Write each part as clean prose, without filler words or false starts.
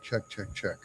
Check, check, check.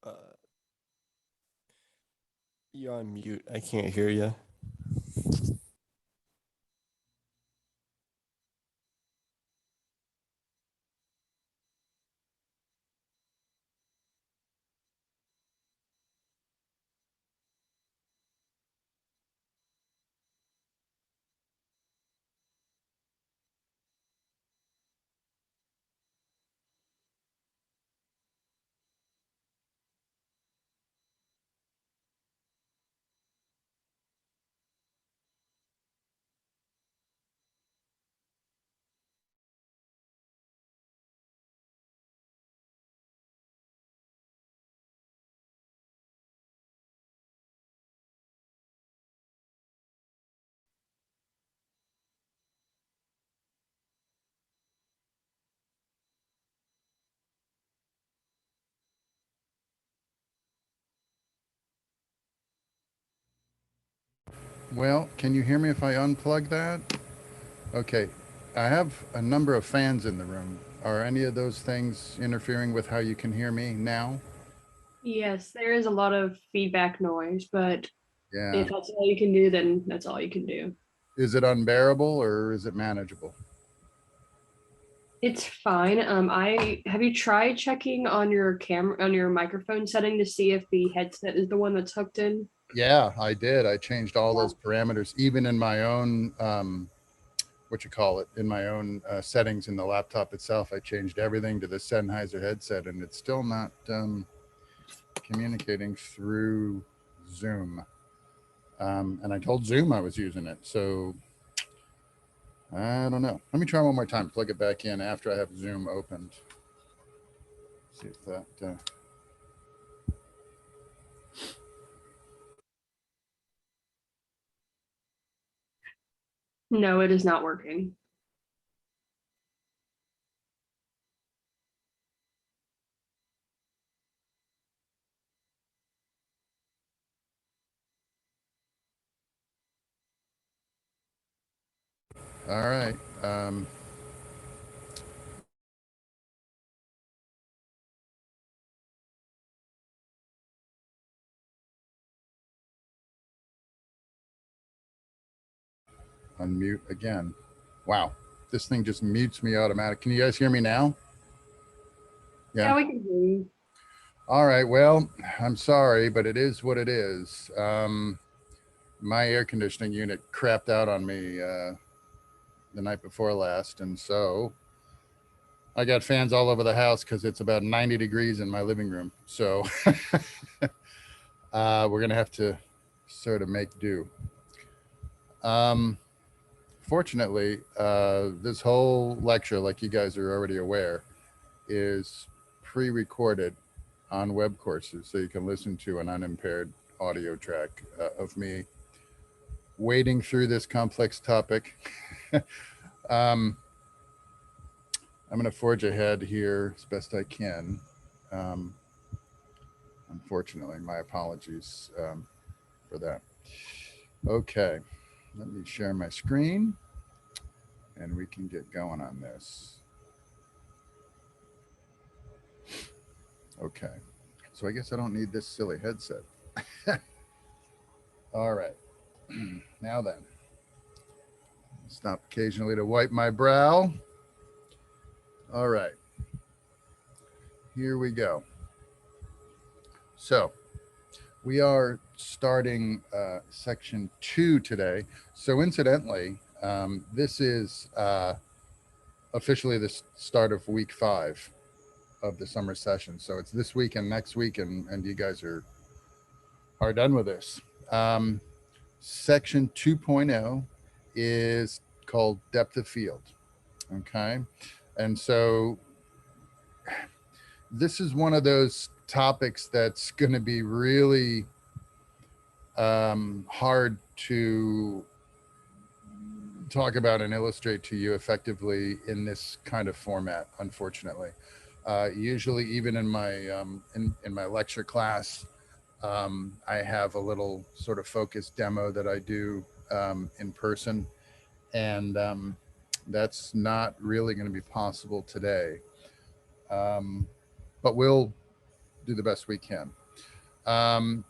Uh, you're on mute. I can't hear you. Well, can you hear me if I unplug that? Okay. I have a number of fans in the room. Are any of those things interfering with how you can hear me now? Yes, there is a lot of feedback noise, but Yeah. if that's all you can do, then that's all you can do. Is it unbearable or is it manageable? It's fine. I have you tried checking on your camera on your microphone setting to see if the headset is the one that's hooked in? Yeah, I did. I changed all Yeah. those parameters, even in my own, what you call it, in my own settings in the laptop itself. I changed everything to the Sennheiser headset, and it's still not communicating through Zoom. And I told Zoom I was using it. So I don't know. Let me try one more time. Plug it back in after I have Zoom opened. See if that. No, it is not working. All right. Unmute again. Wow. This thing just mutes me automatic. Can you guys hear me now? Yeah. Yeah, we can hear you. All right. Well, I'm sorry, but it is what it is. My air conditioning unit crapped out on me the night before last. And so I got fans all over the house because it's about 90 degrees in my living room. So we're going to have to sort of make do. Um, Fortunately, this whole lecture, like you guys are already aware, is pre recorded on web courses. So you can listen to an unimpaired audio track of me wading through this complex topic. um, I'm going to forge ahead here as best I can. Um, Unfortunately, my apologies for that. Okay, let me share my screen and we can get going on this. Okay, so I guess I don't need this silly headset. All right, now then, stop occasionally to wipe my brow. All right, here we go. So, We are starting section 2 today. So incidentally, this is officially the start of week 5 of the summer session. So it's this week and next week, and you guys are done with this. Section 2.0 is called depth of field. Okay. And so this is one of those topics that's going to be really hard to talk about and illustrate to you effectively in this kind of format, unfortunately. Usually, even in my in my lecture class, I have a little sort of focused demo that I do in person, and that's not really going to be possible today. But we'll do the best we can.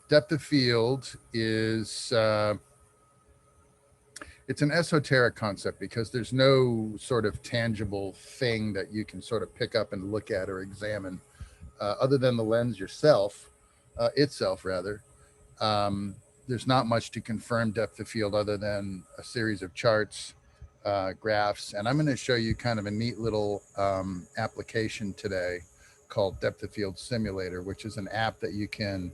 Depth of field is it's an esoteric concept because there's no sort of tangible thing that you can sort of pick up and look at or examine other than the lens itself rather. There's not much to confirm depth of field other than a series of charts, graphs, and I'm going to show you kind of a neat little application today called Depth of Field Simulator, which is an app that you can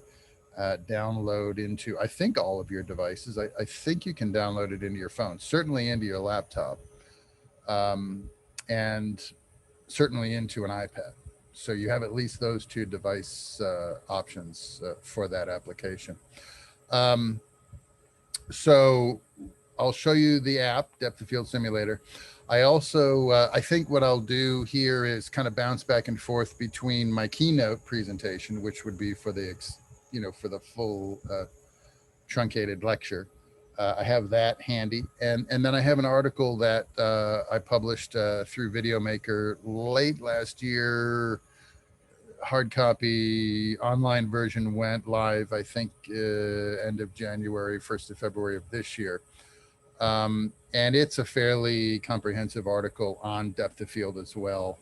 download into, I think, all of your devices. I think you can download it into your phone, certainly into your laptop, and certainly into an iPad. So you have at least those two device options for that application. So I'll show you the app, Depth of Field Simulator. I also, I think what I'll do here is kind of bounce back and forth between my keynote presentation, which would be for the, for the full truncated lecture. I have that handy. And then I have an article that I published through VideoMaker late last year. Hard copy online version went live, I think, end of January, 1st of February of this year. And it's a fairly comprehensive article on depth of field as well.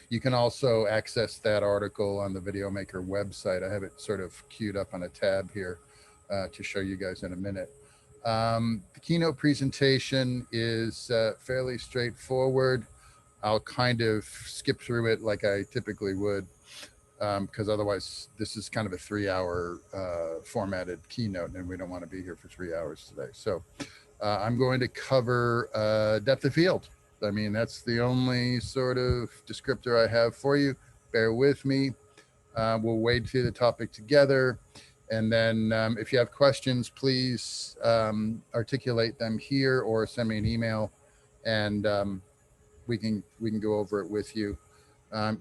You can also access that article on the VideoMaker website. I have it sort of queued up on a tab here to show you guys in a minute. The keynote presentation is fairly straightforward. I'll kind of skip through it like I typically would, because otherwise this is kind of a 3-hour formatted keynote, and we don't want to be here for 3 hours today. So I'm going to cover depth of field. I mean, that's the only sort of descriptor I have for you. Bear with me. We'll wade through the topic together. And then if you have questions, please articulate them here or send me an email, and we can go over it with you.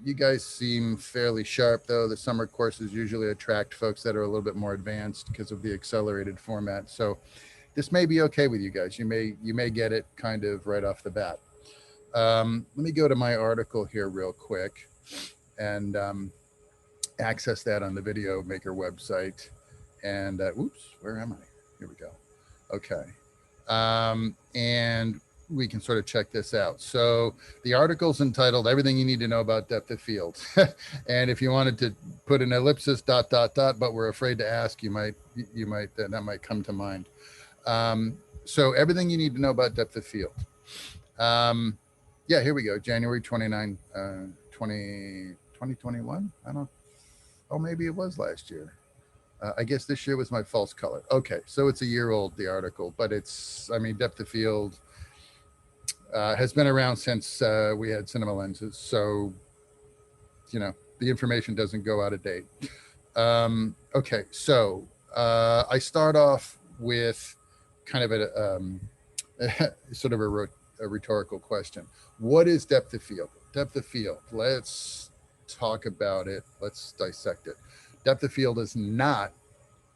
You guys seem fairly sharp, though. The summer courses usually attract folks that are a little bit more advanced because of the accelerated format. So this may be okay with you guys. You may get it kind of right off the bat. Let me go to my article here real quick and access that on the VideoMaker website. And oops, where am I? Here we go. Okay. And we can sort of check this out. So the article's entitled "Everything You Need to Know About Depth of Field." And if you wanted to put an ellipsis ... but we're afraid to ask, you might that might come to mind. So everything you need to know about depth of field. Yeah, here we go. January 29, 2021. Oh, maybe it was last year. I guess this year was my false color. Okay, so it's a year old, the article, but depth of field has been around since we had cinema lenses. So, the information doesn't go out of date. Okay, so I start off with kind of a sort of a rhetorical question. What is depth of field? Depth of field. Let's talk about it. Let's dissect it. Depth of field is not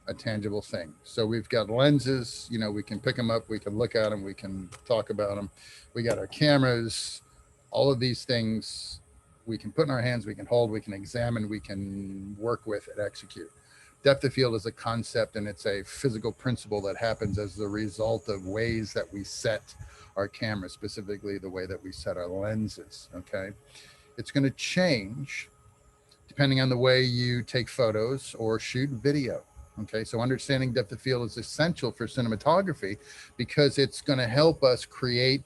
a tangible thing. So we've got lenses, we can pick them up, we can look at them, we can talk about them. We got our cameras, all of these things we can put in our hands, we can hold, we can examine, we can work with and execute. Depth of field is a concept, and it's a physical principle that happens as the result of ways that we set our camera, specifically the way that we set our lenses, okay? It's going to change depending on the way you take photos or shoot video. Okay, so understanding depth of field is essential for cinematography because it's going to help us create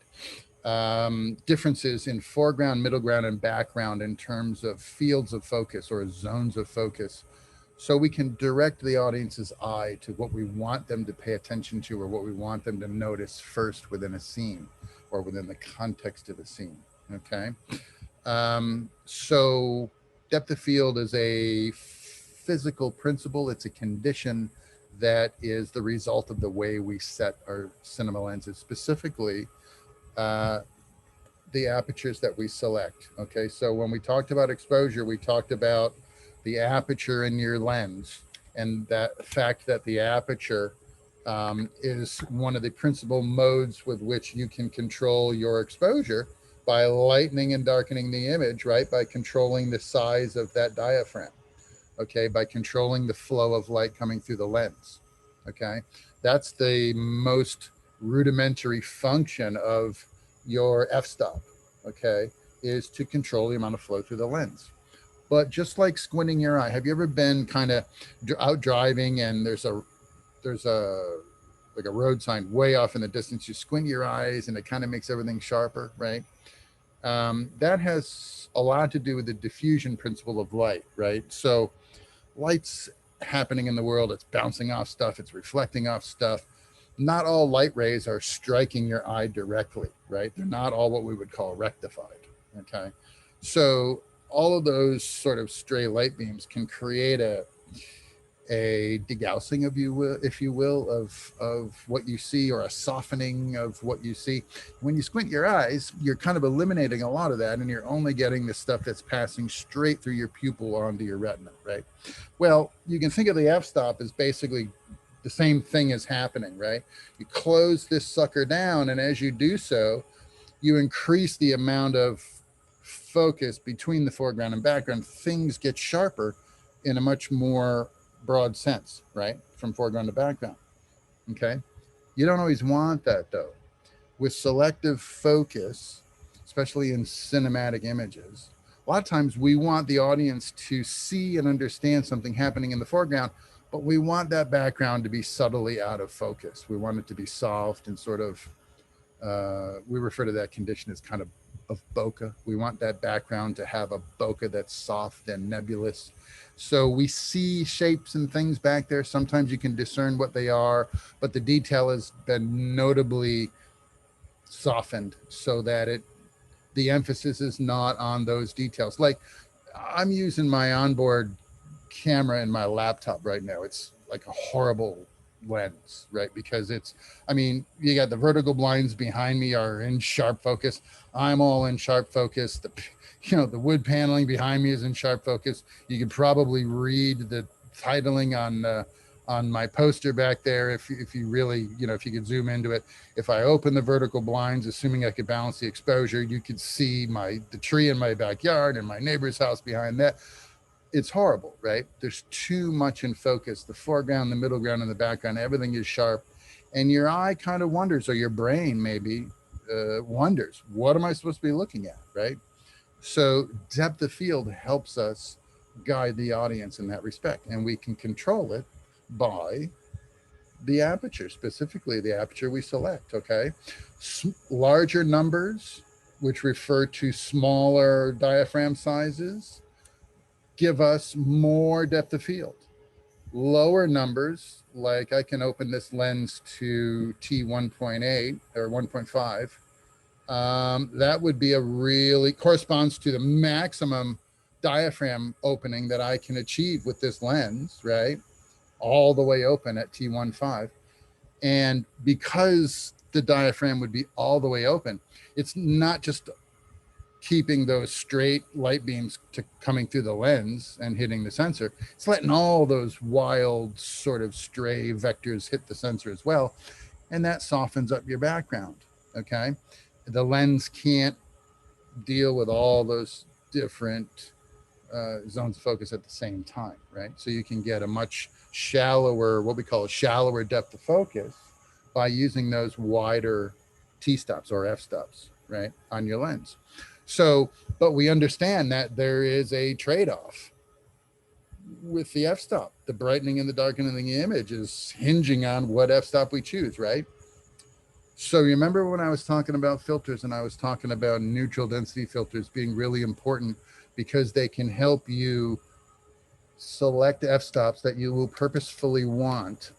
differences in foreground, middle ground, and background in terms of fields of focus or zones of focus. So we can direct the audience's eye to what we want them to pay attention to or what we want them to notice first within a scene or within the context of a scene. Okay. So depth of field is a physical principle. It's a condition that is the result of the way we set our cinema lenses, specifically uh, the apertures that we select. Okay, so when we talked about exposure, we talked about the aperture in your lens and that fact that the aperture is one of the principal modes with which you can control your exposure by lightening and darkening the image, right? By controlling the size of that diaphragm, okay? By controlling the flow of light coming through the lens, okay? That's the most rudimentary function of your f-stop, okay, is to control the amount of flow through the lens. But just like squinting your eye, have you ever been kind of out driving and there's a like a road sign way off in the distance? You squint your eyes and it kind of makes everything sharper, right? That has a lot to do with the diffusion principle of light, right? So light's happening in the world, it's bouncing off stuff, it's reflecting off stuff. Not all light rays are striking your eye directly, right? They're not all what we would call rectified, okay? So all of those sort of stray light beams can create a degaussing of you, if you will, of what you see, or a softening of what you see. When you squint your eyes, you're kind of eliminating a lot of that, and you're only getting the stuff that's passing straight through your pupil onto your retina, right? Well, you can think of the f-stop as basically the same thing is happening, right? You close this sucker down, and as you do so, you increase the amount of focus between the foreground and background. Things get sharper in a much more broad sense, right? From foreground to background. Okay. You don't always want that though. With selective focus, especially in cinematic images, a lot of times we want the audience to see and understand something happening in the foreground, but we want that background to be subtly out of focus. We want it to be soft and sort of, we refer to that condition as kind of bokeh. We want that background to have a bokeh that's soft and nebulous. So we see shapes and things back there. Sometimes you can discern what they are, but the detail has been notably softened so that the emphasis is not on those details. Like I'm using my onboard camera in my laptop right now. It's like a horrible lens, right? Because I mean, you got the vertical blinds behind me are in sharp focus. I'm all in sharp focus. The wood paneling behind me is in sharp focus. You could probably read the titling on my poster back there if you really, if you could zoom into it. If I open the vertical blinds, assuming I could balance the exposure, you could see the tree in my backyard and my neighbor's house behind that. It's horrible, right? There's too much in focus. The foreground, the middle ground, and the background, everything is sharp. And your eye kind of wonders, or your brain maybe wonders, what am I supposed to be looking at, right? So depth of field helps us guide the audience in that respect. And we can control it by the aperture, specifically the aperture we select, okay? Larger numbers, which refer to smaller diaphragm sizes, give us more depth of field. Lower numbers, like I can open this lens to T1.8 or 1.5, that would be corresponds to the maximum diaphragm opening that I can achieve with this lens, right? All the way open at T1.5. And because the diaphragm would be all the way open, it's not just keeping those straight light beams coming through the lens and hitting the sensor. It's letting all those wild sort of stray vectors hit the sensor as well. And that softens up your background, okay? The lens can't deal with all those different zones of focus at the same time, right? So you can get a much shallower, what we call a shallower depth of focus by using those wider T-stops or f-stops, right, on your lens. So, but we understand that there is a trade-off. with the f-stop. The brightening and the darkening of the image is hinging on what f-stop we choose, right? So you remember when I was talking about filters and I was talking about neutral density filters being really important because they can help you select f-stops that you will purposefully want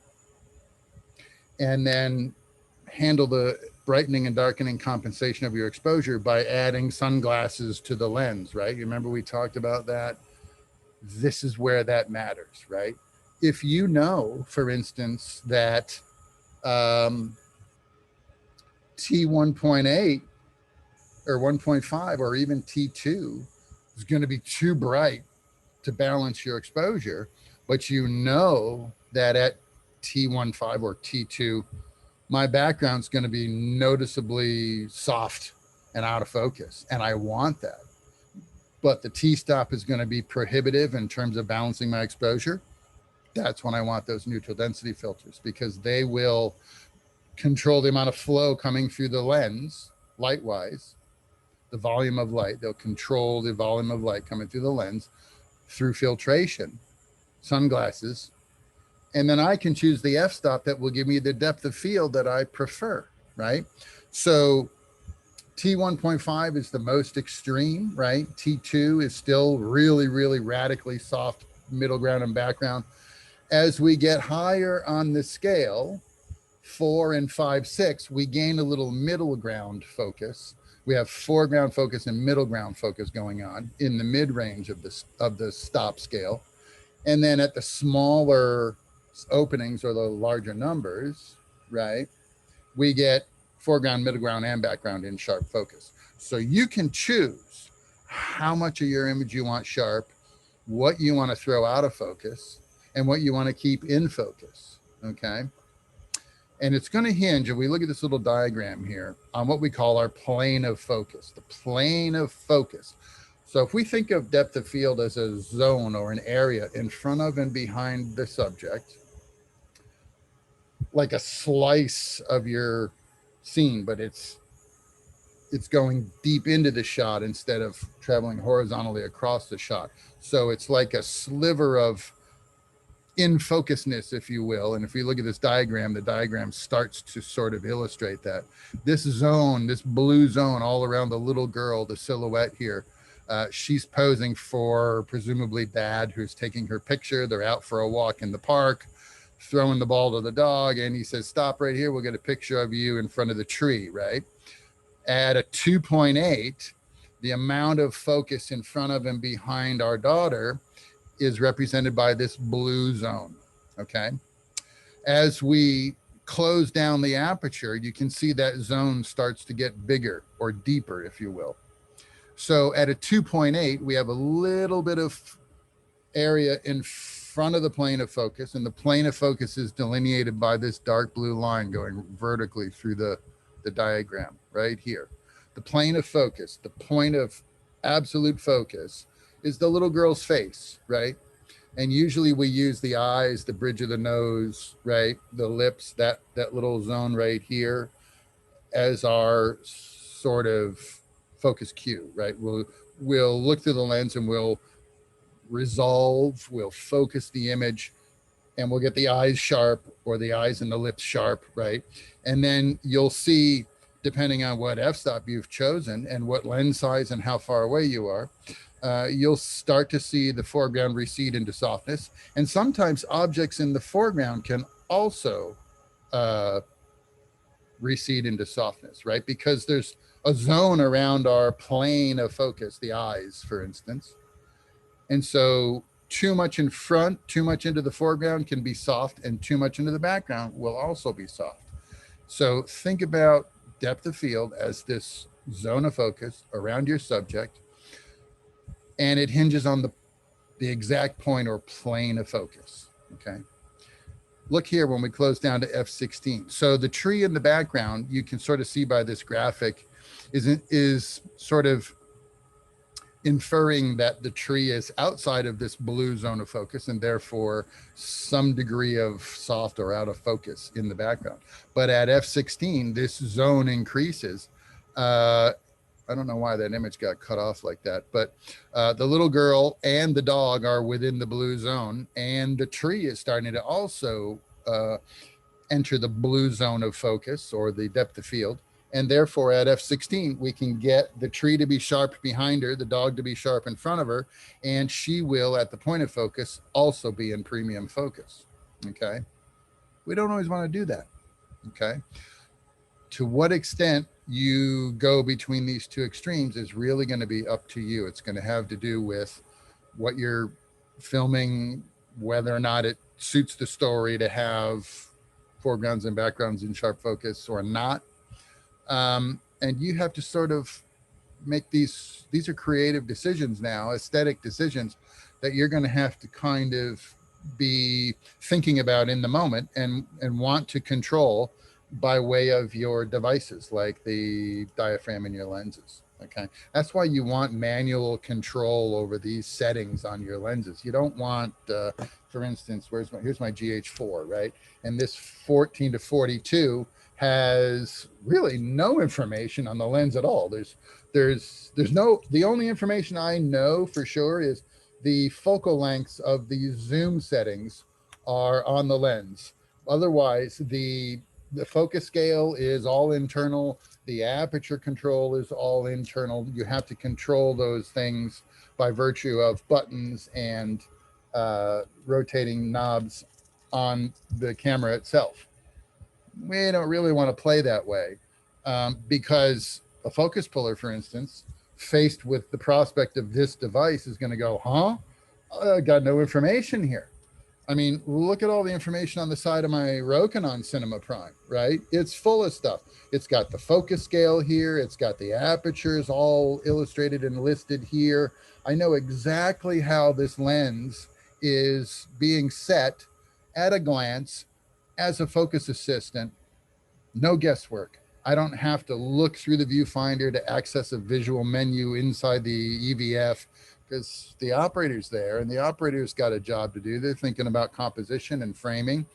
and then handle the brightening and darkening compensation of your exposure by adding sunglasses to the lens, right? You remember we talked about that? This is where that matters, right? If you know, for instance, that T1.8 or 1.5 or even T2 is going to be too bright to balance your exposure, but you know that at T1.5 or T2, my background's going to be noticeably soft and out of focus, and I want that. But the T-stop is going to be prohibitive in terms of balancing my exposure. That's when I want those neutral density filters because they will control the amount of flow coming through the lens light-wise, the volume of light. They'll control the volume of light coming through the lens through filtration, sunglasses, and then I can choose the f-stop that will give me the depth of field that I prefer, right? So T1.5 is the most extreme, right? T2 is still really, really radically soft middle ground and background. As we get higher on the scale, 4 and 5, 6, we gain a little middle ground focus. We have foreground focus and middle ground focus going on in the mid-range of the stop scale. And then at the smaller openings or the larger numbers, right, we get foreground, middle ground, and background in sharp focus. So you can choose how much of your image you want sharp, what you want to throw out of focus, and what you want to keep in focus, okay? And it's going to hinge, if we look at this little diagram here, on what we call our plane of focus, the plane of focus. So if we think of depth of field as a zone or an area in front of and behind the subject, like a slice of your scene, but it's going deep into the shot instead of traveling horizontally across the shot. So it's like a sliver of in focusness, if you will. And if we look at this diagram, the diagram starts to sort of illustrate that. This zone, this blue zone all around the little girl, the silhouette here, she's posing for presumably dad who's taking her picture. They're out for a walk in the park, throwing the ball to the dog, and he says, stop right here, we'll get a picture of you in front of the tree, right? At a 2.8, the amount of focus in front of and behind our daughter is represented by this blue zone, okay? As we close down the aperture, you can see that zone starts to get bigger or deeper, if you will. So at a 2.8, we have a little bit of area in front of the plane of focus, and the plane of focus is delineated by this dark blue line going vertically through the diagram right here. The plane of focus, the point of absolute focus, is the little girl's face, right? And usually we use the eyes, the bridge of the nose, right? The lips, that little zone right here as our sort of focus cue, right? We'll look through the lens and we'll resolve, we'll focus the image, and we'll get the eyes sharp or the eyes and the lips sharp, right? And then you'll see, depending on what f-stop you've chosen and what lens size and how far away you are, you'll start to see the foreground recede into softness. And sometimes objects in the foreground can also recede into softness, right? Because there's a zone around our plane of focus, the eyes, for instance. And so too much in front, too much into the foreground can be soft, and too much into the background will also be soft. So think about depth of field as this zone of focus around your subject, and it hinges on the exact point or plane of focus, okay? Look here when we close down to F16. So the tree in the background, you can sort of see by this graphic, is sort of inferring that the tree is outside of this blue zone of focus and therefore some degree of soft or out of focus in the background. But at F16, this zone increases I don't know why that image got cut off like that, but the little girl and the dog are within the blue zone, and the tree is starting to also enter the blue zone of focus or the depth of field. And therefore at F16, we can get the tree to be sharp behind her, the dog to be sharp in front of her, and she will, at the point of focus, also be in premium focus. Okay. We don't always want to do that. Okay. To what extent you go between these two extremes is really going to be up to you. It's going to have to do with what you're filming, whether or not it suits the story to have foregrounds and backgrounds in sharp focus or not. And you have to sort of make these are creative decisions now, aesthetic decisions that you're going to have to kind of be thinking about in the moment and want to control by way of your devices like the diaphragm in your lenses. Okay, that's why you want manual control over these settings on your lenses. You don't want for instance, here's my GH4, right? And this 14 to 42 has really no information on the lens at all. The only information I know for sure is the focal lengths of the zoom settings are on the lens. Otherwise, the focus scale is all internal. The aperture control is all internal. You have to control those things by virtue of buttons and rotating knobs on the camera itself. We don't really want to play that way because a focus puller, for instance, faced with the prospect of this device is going to go, huh? I got no information here. I mean, look at all the information on the side of my Rokinon Cinema Prime, right? It's full of stuff. It's got the focus scale here. It's got the apertures all illustrated and listed here. I know exactly how this lens is being set at a glance as a focus assistant. No guesswork. I don't have to look through the viewfinder to access a visual menu inside the EVF because the operator's there and the operator's got a job to do. They're thinking about composition and framing.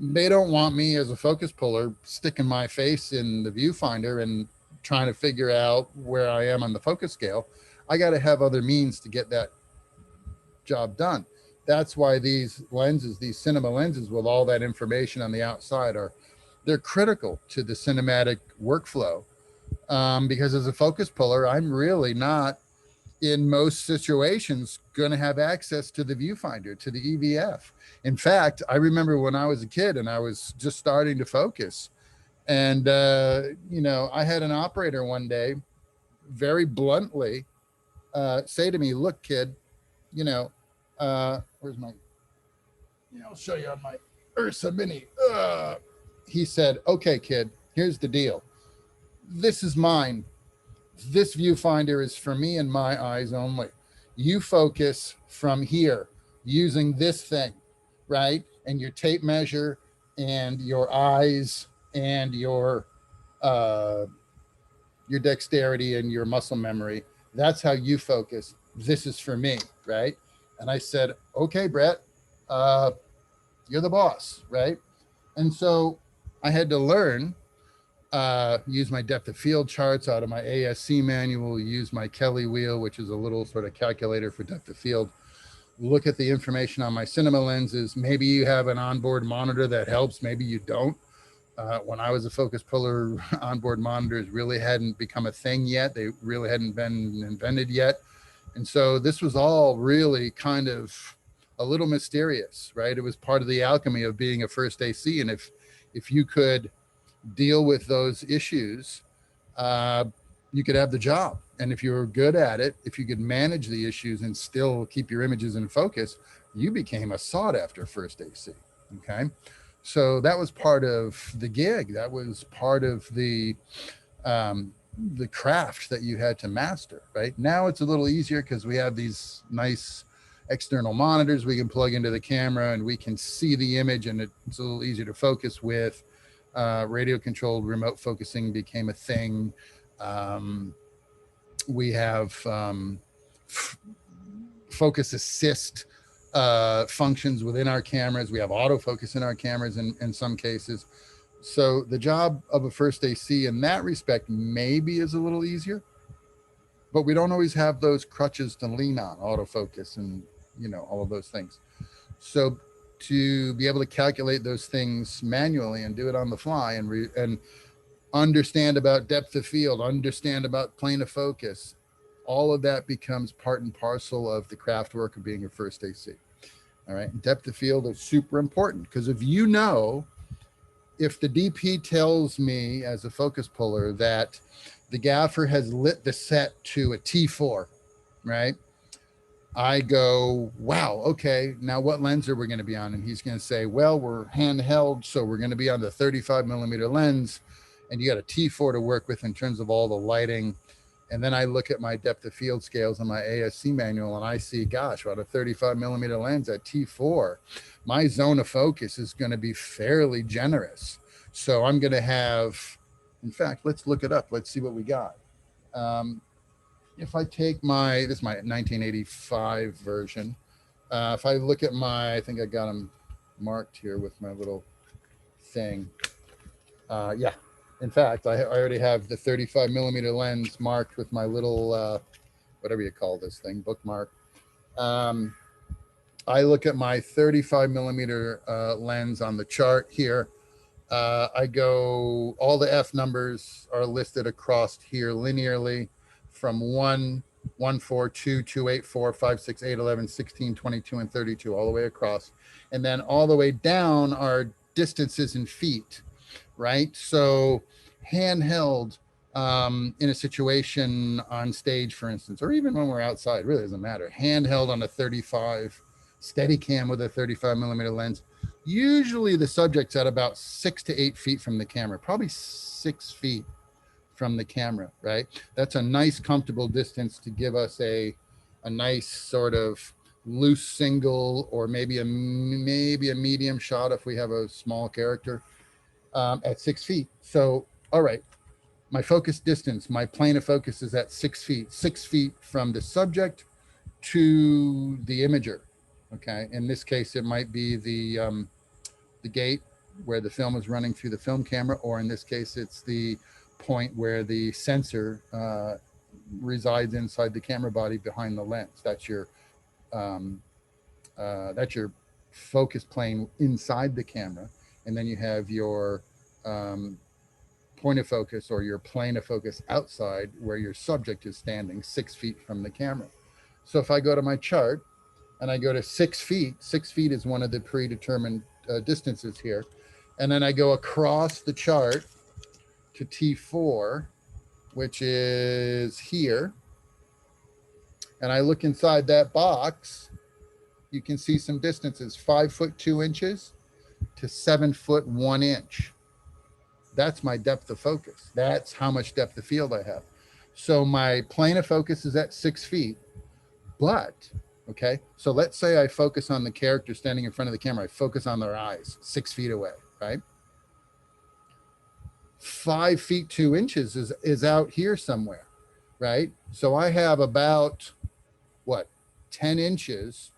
They don't want me as a focus puller sticking my face in the viewfinder and trying to figure out where I am on the focus scale. I got to have other means to get that job done. That's why these lenses, these cinema lenses with all that information on the outside they're critical to the cinematic workflow because as a focus puller, I'm really not in most situations going to have access to the viewfinder, to the EVF. In fact, I remember when I was a kid and I was just starting to focus and, I had an operator one day very bluntly say to me, look, kid, where's my, I'll show you on my Ursa Mini. He said, okay, kid, here's the deal. This is mine. This viewfinder is for me and my eyes only. You focus from here using this thing, right? And your tape measure and your eyes and your dexterity and your muscle memory. That's how you focus. This is for me, right? And I said, okay, Brett, you're the boss, right? And so I had to learn, use my depth of field charts out of my ASC manual, use my Kelly wheel, which is a little sort of calculator for depth of field, look at the information on my cinema lenses. Maybe you have an onboard monitor that helps. Maybe you don't. When I was a focus puller, onboard monitors really hadn't become a thing yet. They really hadn't been invented yet. And so this was all really kind of a little mysterious, right? It was part of the alchemy of being a first AC. And if you could deal with those issues, you could have the job. And if you were good at it, if you could manage the issues and still keep your images in focus, you became a sought after first AC. Okay. So that was part of the gig. That was part of the craft that you had to master, right? Now it's a little easier because we have these nice external monitors we can plug into the camera and we can see the image and it's a little easier to focus with. Radio controlled remote focusing became a thing. We have focus assist functions within our cameras. We have autofocus in our cameras in some cases. So the job of a first AC in that respect maybe is a little easier. but we don't always have those crutches to lean on, autofocus and, you know, all of those things. So to be able to calculate those things manually and do it on the fly and understand about depth of field, understand about plane of focus, all of that becomes part and parcel of the craft work of being a first AC. All right. Depth of field is super important because if you know, if the DP tells me as a focus puller that the gaffer has lit the set to a T4, right? I go, wow, okay, now what lens are we going to be on? And he's going to say, well, we're handheld, so we're going to be on the 35 millimeter lens, and you got a T4 to work with in terms of all the lighting. And then I look at my depth of field scales on my ASC manual, and I see, gosh, on a 35 millimeter lens at T4, my zone of focus is going to be fairly generous. So I'm going to have, in fact, let's look it up. Let's see what we got. If I take my, this is my 1985 version. If I look at my, I think I got them marked here with my little thing. Yeah, in fact, I already have the 35 millimeter lens marked with my little, whatever you call this thing, bookmark. I look at my 35 millimeter lens on the chart here. I go, all the F numbers are listed across here linearly from 1, 1, 4, 2, 2, 8, 4, 5, 6, 8, 11, 16, 22, and 32, all the way across. And then all the way down are distances in feet, right? So handheld in a situation on stage, for instance, or even when we're outside, really doesn't matter. Handheld on a 35, steady cam with a 35 millimeter lens. Usually the subject's at about 6 to 8 feet from the camera, probably 6 feet from the camera, right? That's a nice, comfortable distance to give us a nice sort of loose single, or maybe a medium shot if we have a small character at 6 feet. So, all right, my focus distance, my plane of focus is at 6 feet, 6 feet from the subject to the imager. Okay, in this case, it might be the gate where the film is running through the film camera, or in this case, it's the point where the sensor resides inside the camera body behind the lens. That's your focus plane inside the camera, and then you have your point of focus or your plane of focus outside where your subject is standing 6 feet from the camera. So if I go to my chart and I go to 6 feet, 6 feet is one of the predetermined distances here. And then I go across the chart to T4, which is here. And I look inside that box, you can see some distances, 5 foot 2 inches to 7 foot 1 inch. That's my depth of focus. That's how much depth of field I have. So my plane of focus is at 6 feet, but okay, so let's say I focus on the character standing in front of the camera. I focus on their eyes 6 feet away, right? 5 feet 2 inches is out here somewhere, right? So I have about, what, 10 inches.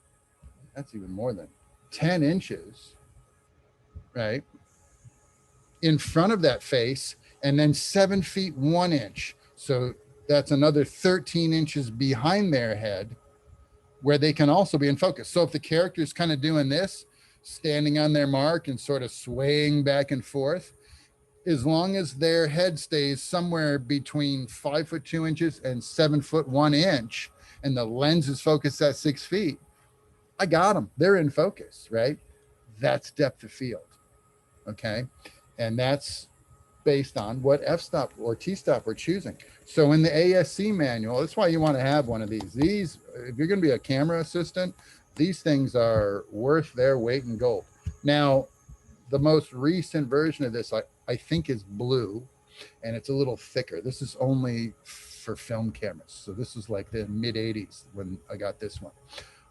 That's even more than 10 inches, right? In front of that face, and then 7 feet 1 inch. So that's another 13 inches behind their head where they can also be in focus. So if the character is kind of doing this, standing on their mark and sort of swaying back and forth, as long as their head stays somewhere between 5 foot 2 inches and 7 foot 1 inch, and the lens is focused at 6 feet, I got them. They're in focus, right? That's depth of field. Okay. And that's based on what f-stop or t-stop we're choosing. So in the ASC manual, that's why you want to have one of these. These, if you're going to be a camera assistant, these things are worth their weight in gold. Now, the most recent version of this, I think, is blue, and it's a little thicker. This is only for film cameras. So this is like the mid 80s when I got this one.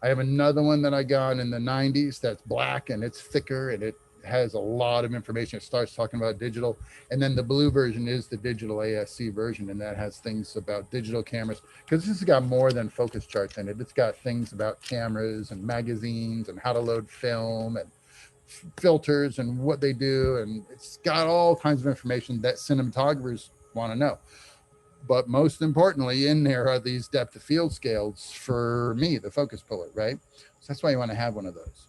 I have another one that I got in the 90s that's black, and it's thicker, and it has a lot of information. It starts talking about digital, and then the blue version is the digital ASC version, and that has things about digital cameras, because this has got more than focus charts in it. It's got things about cameras and magazines and how to load film and filters and what they do, and it's got all kinds of information that cinematographers want to know. But most importantly, in there are these depth of field scales for me, the focus puller, right? So that's why you want to have one of those.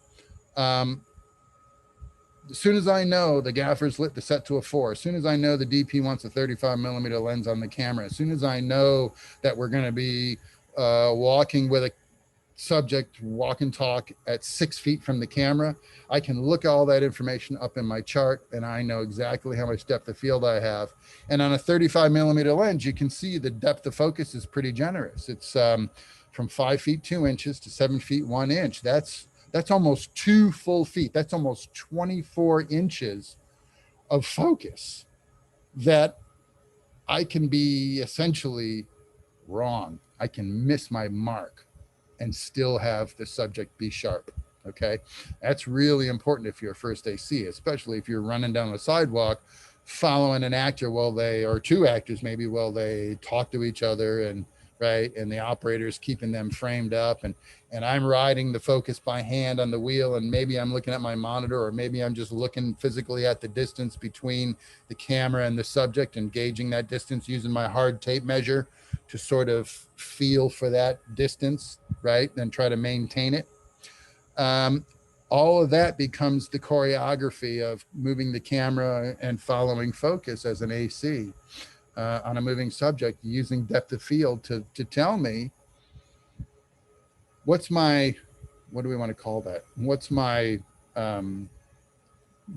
As soon as I know the gaffer's lit the set to a 4, as soon as I know the DP wants a 35 millimeter lens on the camera, as soon as I know that we're going to be walking with a subject, walk and talk at 6 feet from the camera, I can look all that information up in my chart and I know exactly how much depth of field I have. And on a 35 millimeter lens, you can see the depth of focus is pretty generous. It's from 5 feet 2 inches to 7 feet 1 inch. That's almost 2 full feet. That's almost 24 inches of focus that I can be essentially wrong. I can miss my mark and still have the subject be sharp. Okay. That's really important if you're a first AC, especially if you're running down the sidewalk following an actor or two actors maybe while they talk to each other, and right, and the operator's keeping them framed up, and I'm riding the focus by hand on the wheel, and maybe I'm looking at my monitor, or maybe I'm just looking physically at the distance between the camera and the subject and gauging that distance using my hard tape measure to sort of feel for that distance, right, and try to maintain it. All of that becomes the choreography of moving the camera and following focus as an AC on a moving subject, using depth of field to tell me what do we want to call that? What's my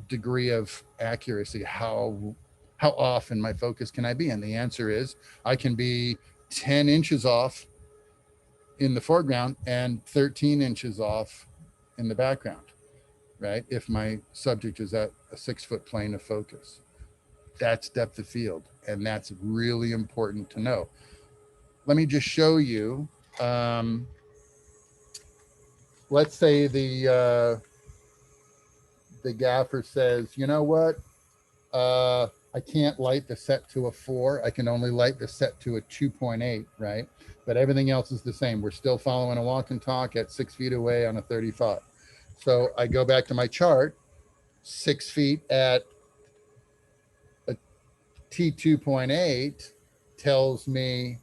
degree of accuracy? How off in my focus can I be? And the answer is I can be 10 inches off in the foreground and 13 inches off in the background, right? If my subject is at a 6 foot plane of focus. That's depth of field. And that's really important to know. Let me just show you. Let's say the gaffer says, you know what? I can't light the set to a 4. I can only light the set to a 2.8, right? But everything else is the same. We're still following a walk and talk at 6 feet away on a 35. So I go back to my chart, 6 feet at a T2.8 tells me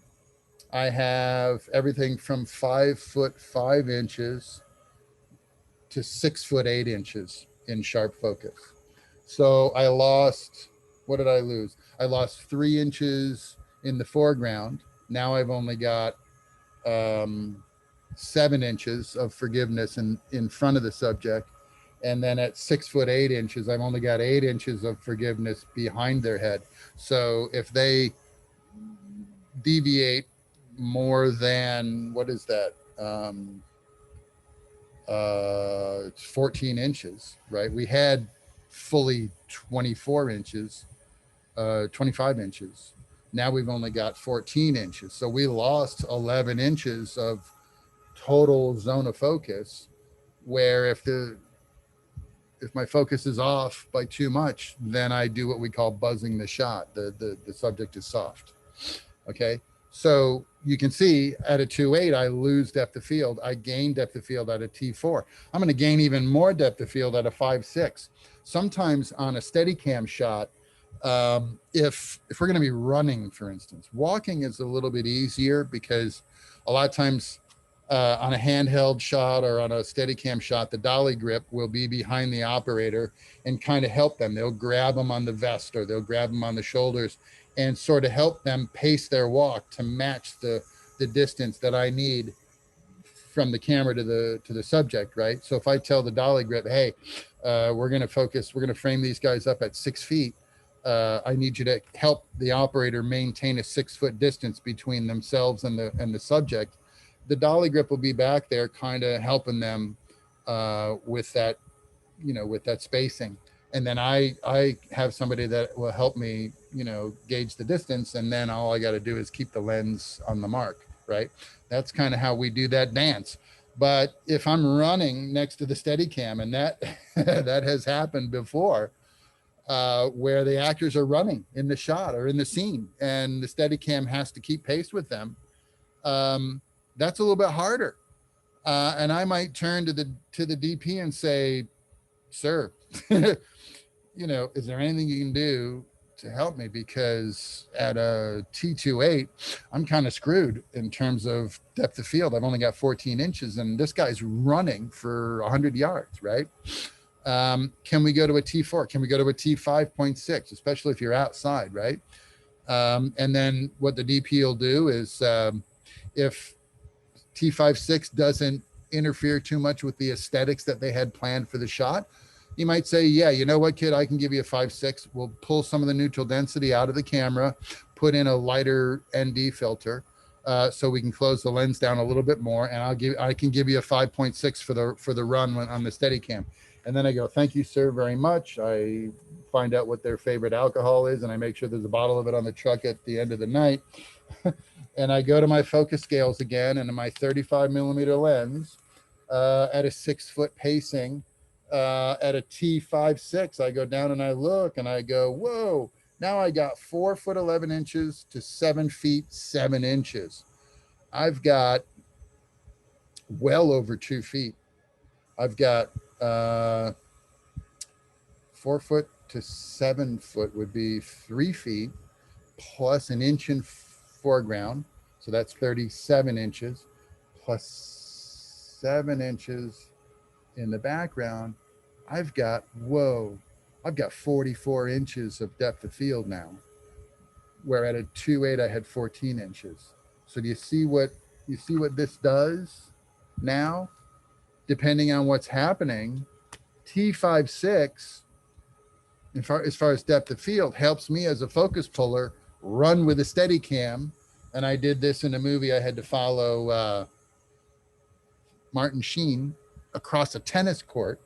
I have everything from 5 foot 5 inches to 6 foot 8 inches in sharp focus. So I lost, what did I lose? I lost 3 inches in the foreground. Now I've only got 7 inches of forgiveness in front of the subject. And then at 6 foot 8 inches, I've only got 8 inches of forgiveness behind their head. So if they deviate more than, what is that? It's 14 inches, right? We had fully 24 inches, 25 inches. Now we've only got 14 inches. So we lost 11 inches of total zone of focus, where if my focus is off by too much, then I do what we call buzzing the shot. The subject is soft. Okay. So you can see at a 2.8, I lose depth of field. I gain depth of field at a T4. I'm going to gain even more depth of field at a 5.6. Sometimes on a Steadicam shot, if we're going to be running, for instance, walking is a little bit easier because a lot of times on a handheld shot or on a Steadicam shot, the dolly grip will be behind the operator and kind of help them. They'll grab them on the vest or they'll grab them on the shoulders and sort of help them pace their walk to match the distance that I need from the camera to the subject, right? So if I tell the dolly grip, hey, we're going to focus, we're going to frame these guys up at 6 feet. I need you to help the operator maintain a 6 foot distance between themselves and the subject. The dolly grip will be back there kind of helping them with that, with that spacing. And then I have somebody that will help me, gauge the distance. And then all I got to do is keep the lens on the mark, right? That's kind of how we do that dance. But if I'm running next to the Steadicam, and that that has happened before, where the actors are running in the shot or in the scene, and the Steadicam has to keep pace with them, that's a little bit harder. And I might turn to the DP and say, sir, is there anything you can do help me, because at a T28, I'm kind of screwed in terms of depth of field. I've only got 14 inches, and this guy's running for 100 yards, right? Can we go to a T4? Can we go to a T5.6, especially if you're outside, right? And then what the DP will do is, if T5.6 doesn't interfere too much with the aesthetics that they had planned for the shot, you might say, yeah, you know what, kid, I can give you a 5.6. We'll pull some of the neutral density out of the camera, put in a lighter ND filter, so we can close the lens down a little bit more, and I can give you a 5.6 for the run on the Steadicam. And then I go, thank you, sir, very much. I find out what their favorite alcohol is, and I make sure there's a bottle of it on the truck at the end of the night. And I go to my focus scales again, and in my 35 millimeter lens, at a 6 foot pacing, at a T5.6, I go down and I look and I go, whoa, now I got 4 foot 11 inches to 7 feet 7 inches. I've got well over 2 feet. I've got 4 foot to 7 foot would be 3 feet plus an inch in foreground. So that's 37 inches plus 7 inches in the background. I've got 44 inches of depth of field now, where at a 2.8 I had 14 inches. So do you see what this does now? Depending on what's happening, T5.6, as far as depth of field, helps me as a focus puller run with a Steadicam. And I did this in a movie. I had to follow Martin Sheen across a tennis court,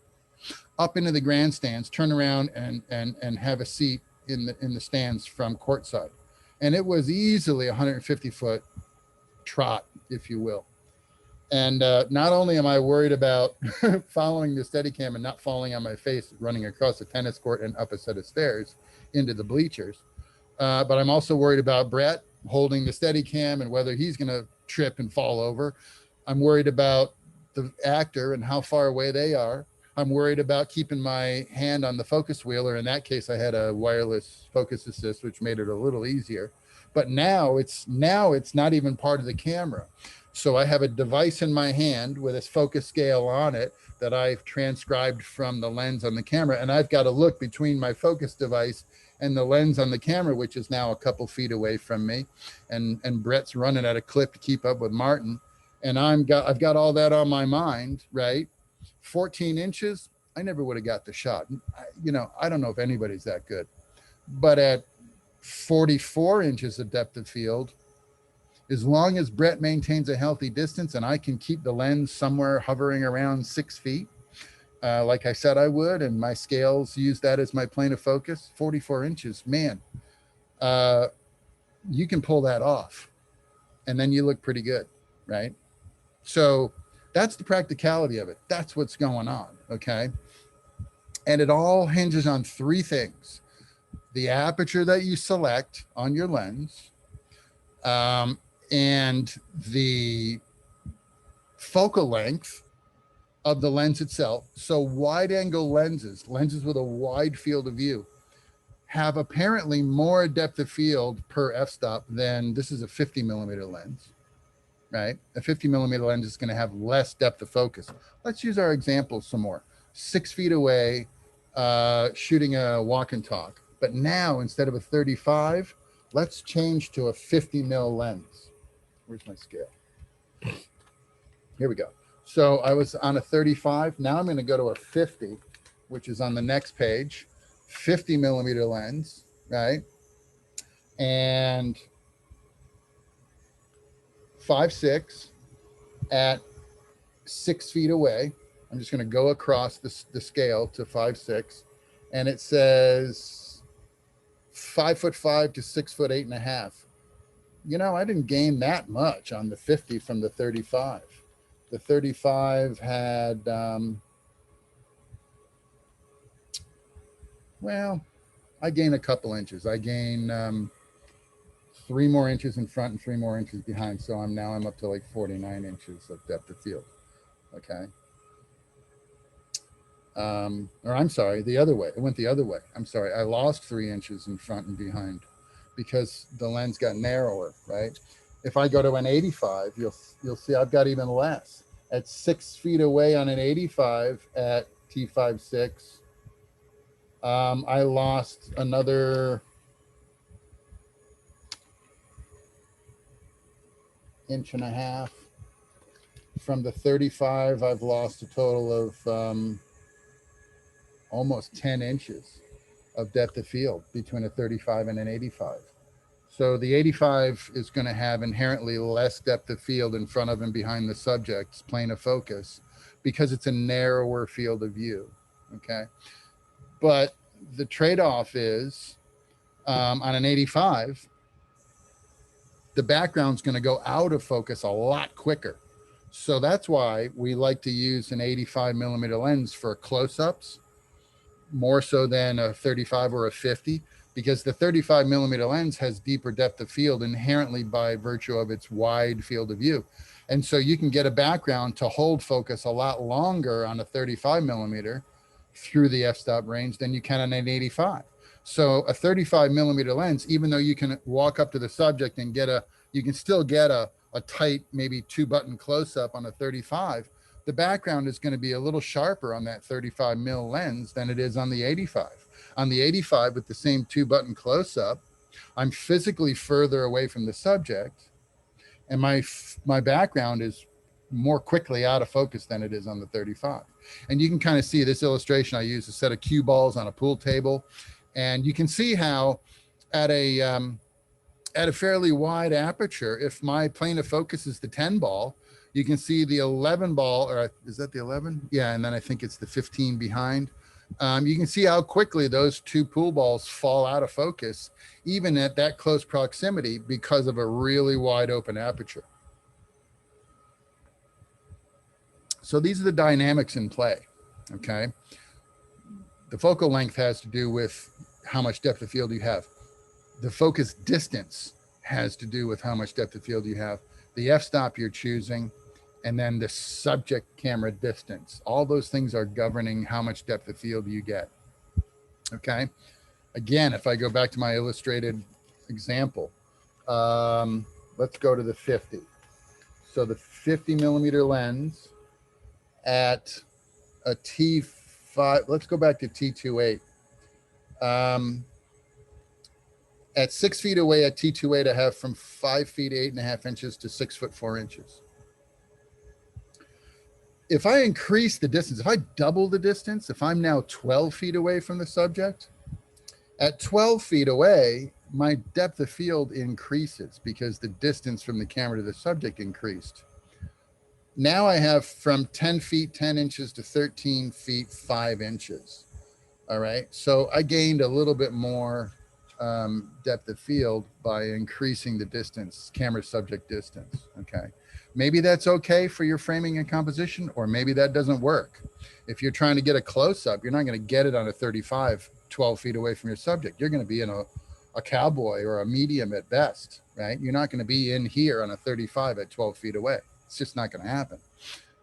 up into the grandstands, turn around and have a seat in the stands from courtside. And it was easily a 150-foot trot, if you will. And not only am I worried about following the Steadicam and not falling on my face running across a tennis court and up a set of stairs into the bleachers, but I'm also worried about Brett holding the Steadicam and whether he's going to trip and fall over. I'm worried about the actor and how far away they are. I'm worried about keeping my hand on the focus wheel, or in that case, I had a wireless focus assist, which made it a little easier. But now it's not even part of the camera. So I have a device in my hand with a focus scale on it that I've transcribed from the lens on the camera. And I've got to look between my focus device and the lens on the camera, which is now a couple feet away from me. And Brett's running at a clip to keep up with Martin. And I've got all that on my mind, right? 14 inches, I never would have got the shot. I don't know if anybody's that good. But at 44 inches of depth of field, as long as Brett maintains a healthy distance and I can keep the lens somewhere hovering around 6 feet, like I said I would, and my scales use that as my plane of focus, 44 inches, man, you can pull that off. And then you look pretty good, right? So that's the practicality of it. That's what's going on, okay? And it all hinges on 3 things. The aperture that you select on your lens, and the focal length of the lens itself. So wide angle lenses with a wide field of view, have apparently more depth of field per f-stop than this is a 50 millimeter lens, right? A 50 millimeter lens is going to have less depth of focus. Let's use our example some more. 6 feet away, shooting a walk and talk. But now, instead of a 35, let's change to a 50 mil lens. Where's my scale? Here we go. So I was on a 35. Now I'm going to go to a 50, which is on the next page. 50 millimeter lens, right? And 5.6 at 6 feet away. I'm just going to go across the scale to 5.6, and it says 5'5" to 6'8.5". I didn't gain that much on the 50 from the 35. The 35 had, I gained a couple inches. I gained 3 more inches in front and 3 more inches behind. So I'm up to like 49 inches of depth of field. Okay. Or I'm sorry, the other way. It went the other way. I'm sorry. I lost 3 inches in front and behind because the lens got narrower, right? If I go to an 85, you'll see I've got even less. At 6 feet away on an 85 at T5.6, I lost another inch and a half. From the 35, I've lost a total of almost 10 inches of depth of field between a 35 and an 85. So the 85 is going to have inherently less depth of field in front of and behind the subject's plane of focus because it's a narrower field of view. Okay. But the trade-off is on an 85, the background's going to go out of focus a lot quicker. So that's why we like to use an 85 millimeter lens for close-ups more so than a 35 or a 50, because the 35 millimeter lens has deeper depth of field inherently by virtue of its wide field of view. And so you can get a background to hold focus a lot longer on a 35 millimeter through the f-stop range than you can on an 85. So a 35 millimeter lens, even though you can walk up to the subject and you can still get a tight, maybe 2-button close-up on a 35, the background is going to be a little sharper on that 35 mil lens than it is on the 85. On the 85 with the same 2-button close-up, I'm physically further away from the subject, and my background is more quickly out of focus than it is on the 35. And you can kind of see this illustration. I use a set of cue balls on a pool table, and you can see how at a fairly wide aperture, if my plane of focus is the 10 ball, you can see the 11 ball, or is that the 11? Yeah, and then I think it's the 15 behind. You can see how quickly those 2 pool balls fall out of focus, even at that close proximity, because of a really wide open aperture. So these are the dynamics in play, okay? The focal length has to do with how much depth of field you have. The focus distance has to do with how much depth of field you have. The f-stop you're choosing, and then the subject camera distance. All those things are governing how much depth of field you get. Okay. Again, if I go back to my illustrated example, let's go to the 50. So the 50 millimeter lens at a T5, let's go back to T2.8. At 6 feet away at T2.8, I have from 5 feet 8.5 inches to 6 foot 4 inches. If I increase the distance, if I double the distance, if I'm now 12 feet away from the subject, at 12 feet away, my depth of field increases because the distance from the camera to the subject increased. Now I have from 10 feet 10 inches to 13 feet 5 inches. All right. So I gained a little bit more depth of field by increasing the distance, camera subject distance. Okay. Maybe that's okay for your framing and composition, or maybe that doesn't work. If you're trying to get a close-up, you're not going to get it on a 35, 12 feet away from your subject. You're going to be in a cowboy or a medium at best, right? You're not going to be in here on a 35 at 12 feet away. It's just not going to happen.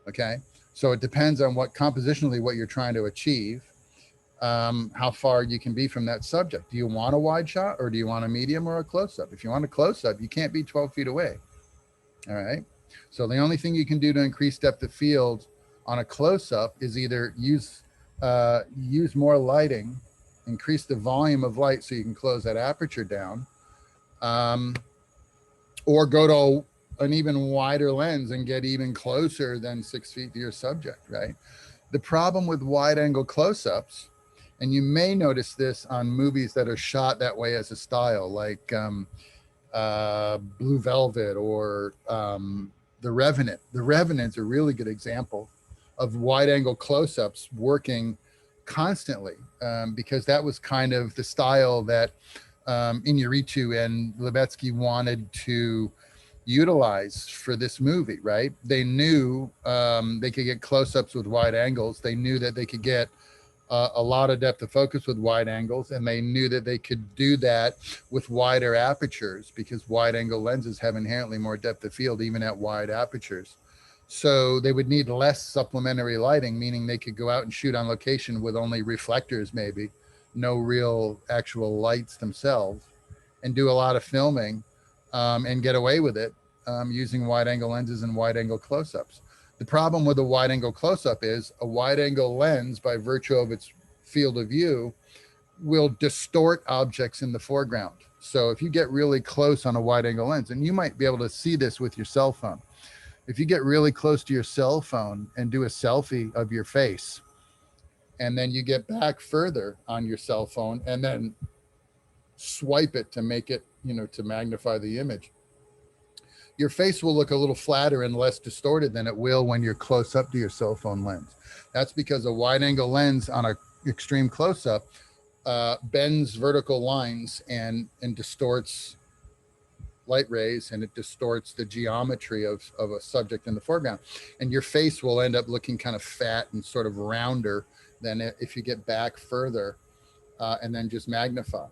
Okay. So it depends on compositionally what you're trying to achieve, how far you can be from that subject. Do you want a wide shot, or do you want a medium or a close-up? If you want a close-up, you can't be 12 feet away. All right. So the only thing you can do to increase depth of field on a close-up is either use more lighting, increase the volume of light so you can close that aperture down, or go to an even wider lens and get even closer than 6 feet to your subject, right? The problem with wide angle close-ups, and you may notice this on movies that are shot that way as a style, like Blue Velvet or The Revenant. The Revenant's a really good example of wide angle close-ups working constantly, because that was kind of the style that Iñárritu and Lubetsky wanted to utilize for this movie, right? They knew they could get close-ups with wide angles. They knew that they could get a lot of depth of focus with wide angles, and they knew that they could do that with wider apertures because wide angle lenses have inherently more depth of field even at wide apertures. So they would need less supplementary lighting, meaning they could go out and shoot on location with only reflectors, maybe no real actual lights themselves, and do a lot of filming and get away with it using wide angle lenses and wide angle close-ups. The problem with a wide angle close-up is a wide angle lens, by virtue of its field of view, will distort objects in the foreground. So if you get really close on a wide angle lens, and you might be able to see this with your cell phone, if you get really close to your cell phone and do a selfie of your face, and then you get back further on your cell phone and then swipe it to make it, to magnify the image, your face will look a little flatter and less distorted than it will when you're close up to your cell phone lens. That's because a wide angle lens on a extreme close up bends vertical lines and distorts light rays, and it distorts the geometry of a subject in the foreground. And your face will end up looking kind of fat and sort of rounder than if you get back further and then just magnify.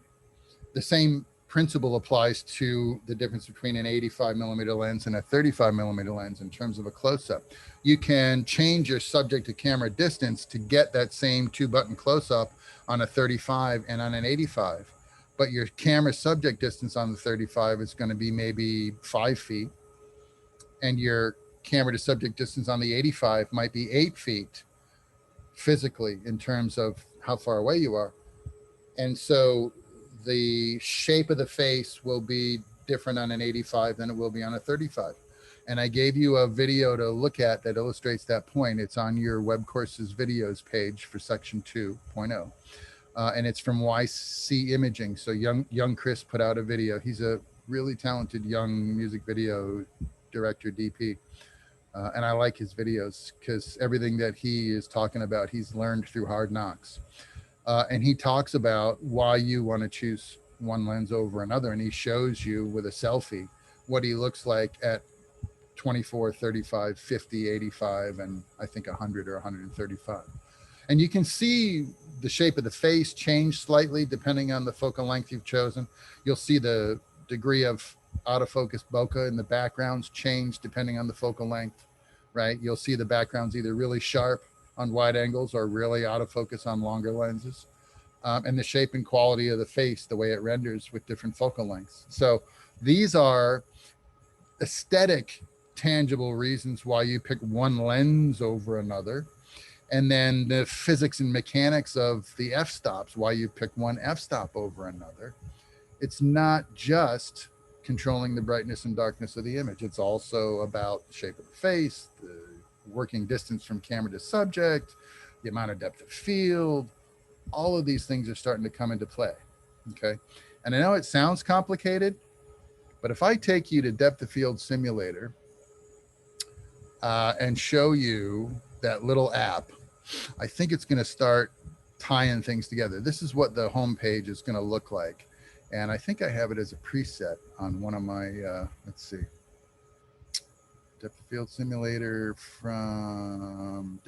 The same principle applies to the difference between an 85 millimeter lens and a 35 millimeter lens in terms of a close-up. You can change your subject to camera distance to get that same 2-button close-up on a 35 and on an 85. But your camera subject distance on the 35 is going to be maybe 5 feet. And your camera to subject distance on the 85 might be 8 feet physically in terms of how far away you are. And so the shape of the face will be different on an 85 than it will be on a 35. And I gave you a video to look at that illustrates that point. It's on your web courses videos page for section 2.0. And it's from YC Imaging. So young Chris put out a video. He's a really talented young music video director, DP. And I like his videos because everything that he is talking about, he's learned through hard knocks. And he talks about why you want to choose one lens over another. And he shows you with a selfie what he looks like at 24, 35, 50, 85, and I think 100 or 135. And you can see the shape of the face change slightly depending on the focal length you've chosen. You'll see the degree of out of focus bokeh in the backgrounds change depending on the focal length, right? You'll see the backgrounds either really sharp on wide angles or really out of focus on longer lenses. And the shape and quality of the face, the way it renders with different focal lengths. So these are aesthetic, tangible reasons why you pick one lens over another. And then the physics and mechanics of the f-stops, why you pick one f-stop over another. It's not just controlling the brightness and darkness of the image. It's also about the shape of the face, the working distance from camera to subject, the amount of depth of field. All of these things are starting to come into play, okay? And I know it sounds complicated, but if I take you to depth of field simulator and show you that little app, I think it's going to start tying things together. This is what the home page is going to look like. And I think I have it as a preset on one of my, let's see, depth of field simulator from,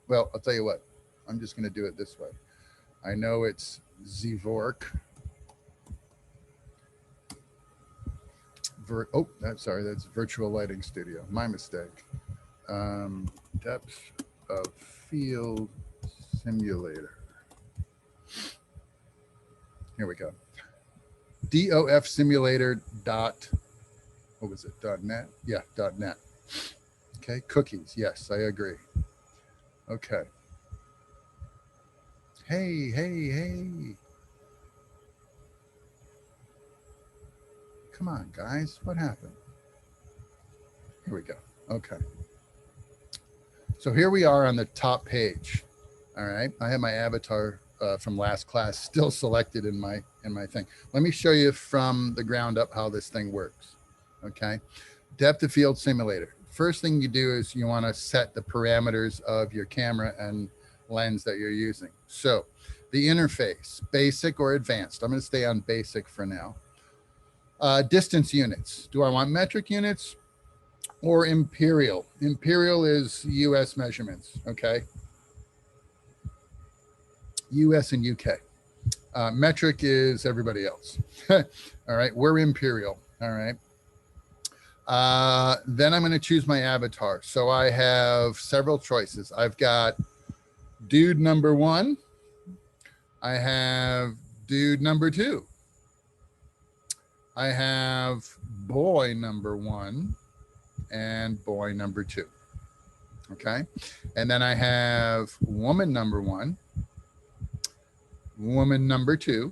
well, I'll tell you what, I'm just going to do it this way. I know it's Zvork. Oh, sorry, that's Virtual Lighting Studio. My mistake. Depth of field simulator. Here we go. DOF simulator dot, what was it? .net? Yeah, .net. Okay, cookies. Yes, I agree. Okay. Hey. Come on, guys. What happened? Here we go. Okay. So here we are on the top page. All right. I have my avatar from last class still selected in my thing. Let me show you from the ground up how this thing works. Okay. Depth of field simulator. First thing you do is you want to set the parameters of your camera and lens that you're using. So the interface, basic or advanced. I'm going to stay on basic for now. Distance units. Do I want metric units or imperial? Imperial is US measurements, okay? US and UK. Metric is everybody else. All right, we're imperial, all right? Then I'm going to choose my avatar. So I have several choices. I've got dude number 1. I have dude number 2. I have boy number 1 and boy number 2. Okay. And then I have woman number 1, woman number 2,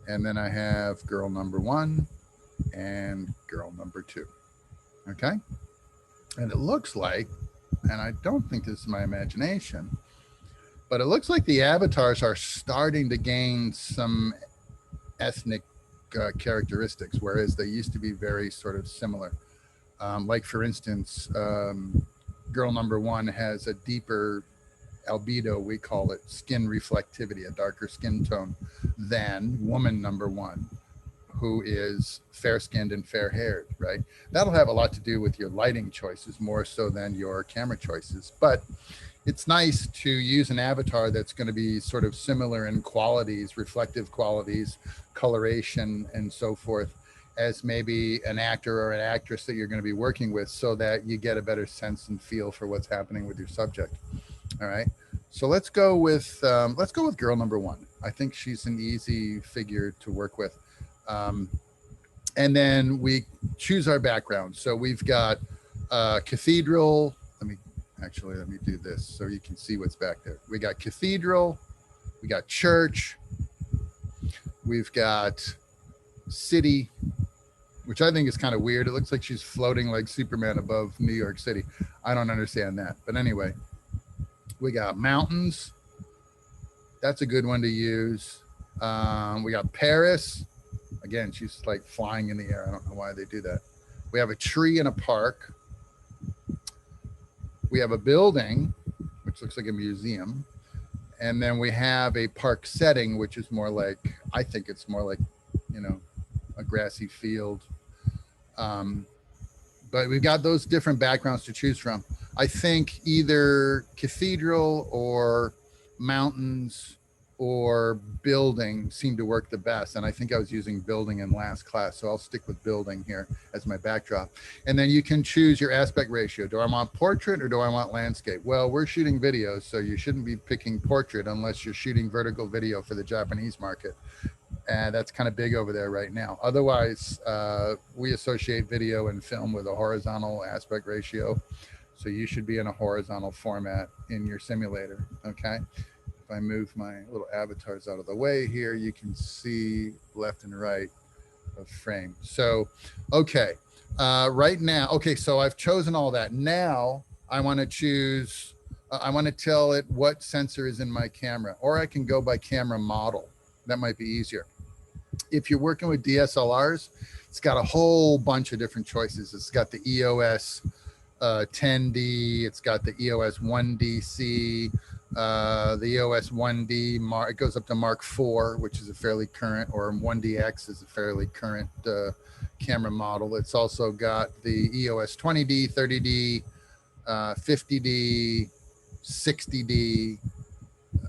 and then I have girl number 1 and girl number 2. Okay. And it looks like, and I don't think this is my imagination, but it looks like the avatars are starting to gain some ethnic characteristics, whereas they used to be very sort of similar. Like for instance, girl number 1 has a deeper albedo, we call it skin reflectivity, a darker skin tone than woman number 1, who is fair skinned and fair haired, right? That'll have a lot to do with your lighting choices more so than your camera choices. But it's nice to use an avatar that's going to be sort of similar in qualities, reflective qualities, coloration, and so forth, as maybe an actor or an actress that you're going to be working with, so that you get a better sense and feel for what's happening with your subject. All right. So let's go with girl number 1. I think she's an easy figure to work with. And then we choose our background. So we've got cathedral. Let me do this so you can see what's back there. We got cathedral, we got church, we've got city, which I think is kind of weird. It looks like she's floating like Superman above New York City. I don't understand that. But anyway, we got mountains. That's a good one to use. We got Paris. Again, she's like flying in the air. I don't know why they do that. We have a tree in a park. We have a building, which looks like a museum. And then we have a park setting, which is more like, I think it's more like, a grassy field. But we've got those different backgrounds to choose from. I think either cathedral or mountains or building seem to work the best. And I think I was using building in last class, so I'll stick with building here as my backdrop. And then you can choose your aspect ratio. Do I want portrait or do I want landscape? Well, we're shooting videos, so you shouldn't be picking portrait unless you're shooting vertical video for the Japanese market. And that's kind of big over there right now. Otherwise, we associate video and film with a horizontal aspect ratio. So you should be in a horizontal format in your simulator, okay? If I move my little avatars out of the way here, you can see left and right of frame. So, okay, right now, okay, so I've chosen all that. Now I want to choose, I want to tell it what sensor is in my camera, or I can go by camera model. That might be easier. If you're working with DSLRs, it's got a whole bunch of different choices. It's got the EOS 10D, it's got the EOS 1DC, the EOS 1D, it goes up to Mark IV, which is a fairly current, or 1DX is a fairly current camera model. It's also got the EOS 20D, 30D, 50D, 60D,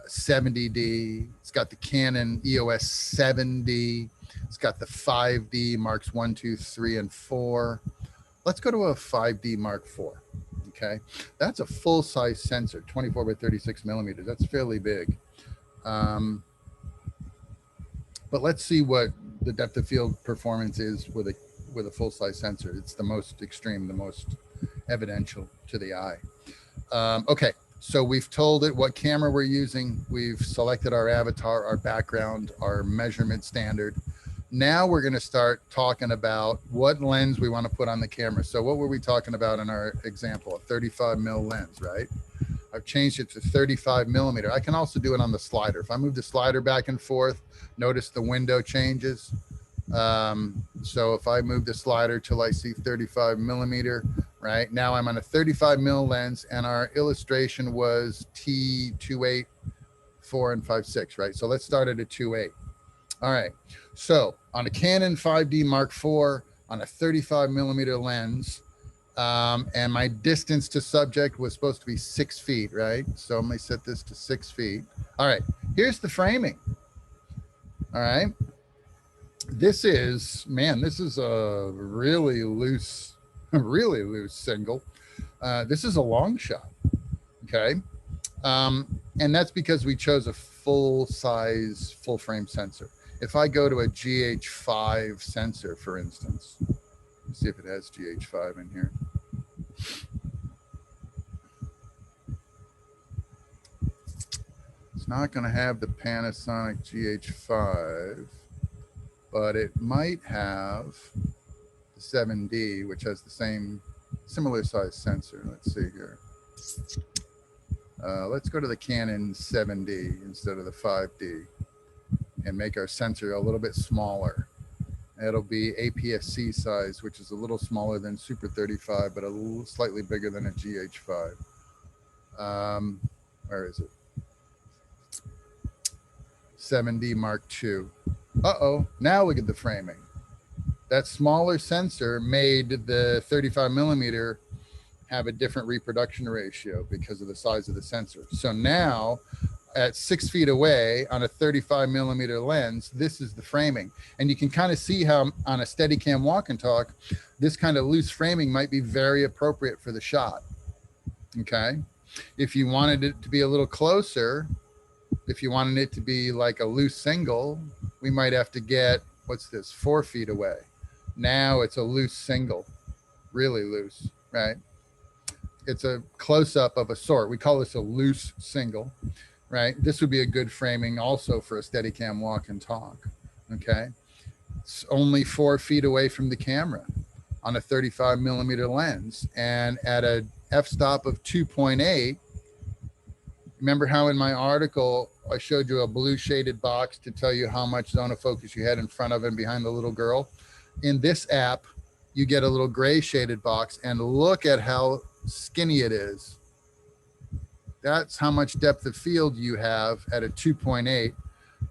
70D. It's got the Canon EOS 7D. It's got the 5D Marks 1, 2, 3, and 4. Let's go to a 5D Mark IV. Okay, that's a full-size sensor, 24 by 36 millimeters. That's fairly big. But let's see what the depth of field performance is with a full-size sensor. It's the most extreme, the most evidential to the eye. Okay, so we've told it what camera we're using. We've selected our avatar, our background, our measurement standard. Now we're going to start talking about what lens we want to put on the camera. So what were we talking about in our example? A 35 mil lens, right? I've changed it to 35 millimeter. I can also do it on the slider. If I move the slider back and forth, notice the window changes. So if I move the slider till I see 35 millimeter, right? Now I'm on a 35 mil lens, and our illustration was T28, 4, and 5.6, right? So let's start at a 2.8. All right. So on a Canon 5D Mark IV on a 35 millimeter lens, and my distance to subject was supposed to be 6 feet, right? So I'm going to set this to 6 feet. All right. Here's the framing. All right. This is, man, this is a really loose, really loose single. This is a long shot. Okay. And that's because we chose a full size, full frame sensor. If I go to a GH5 sensor, for instance, let's see if it has GH5 in here. It's not going to have the Panasonic GH5, but it might have the 7D, which has the same similar size sensor. Let's see here. Let's go to the Canon 7D instead of the 5D and make our sensor a little bit smaller. It'll be APS-C size, which is a little smaller than Super 35, but a little slightly bigger than a GH5. Where is it? 7D Mark II. Uh-oh, now look at the framing. That smaller sensor made the 35 millimeter have a different reproduction ratio because of the size of the sensor. So now at 6 feet away on a 35 millimeter lens, this is the framing. And you can kind of see how on a Steadicam walk and talk, this kind of loose framing might be very appropriate for the shot. Okay. If you wanted it to be a little closer, if you wanted it to be like a loose single, we might have to get, what's this, 4 feet away. Now it's a loose single, really loose, right? It's a close-up of a sort. We call this a loose single, right? This would be a good framing also for a Steadicam walk and talk, okay? It's only 4 feet away from the camera on a 35 millimeter lens. And at a f-stop of 2.8, remember how in my article, I showed you a blue shaded box to tell you how much zone of focus you had in front of and behind the little girl? In this app, you get a little gray shaded box, and look at how skinny it is. That's how much depth of field you have at a 2.8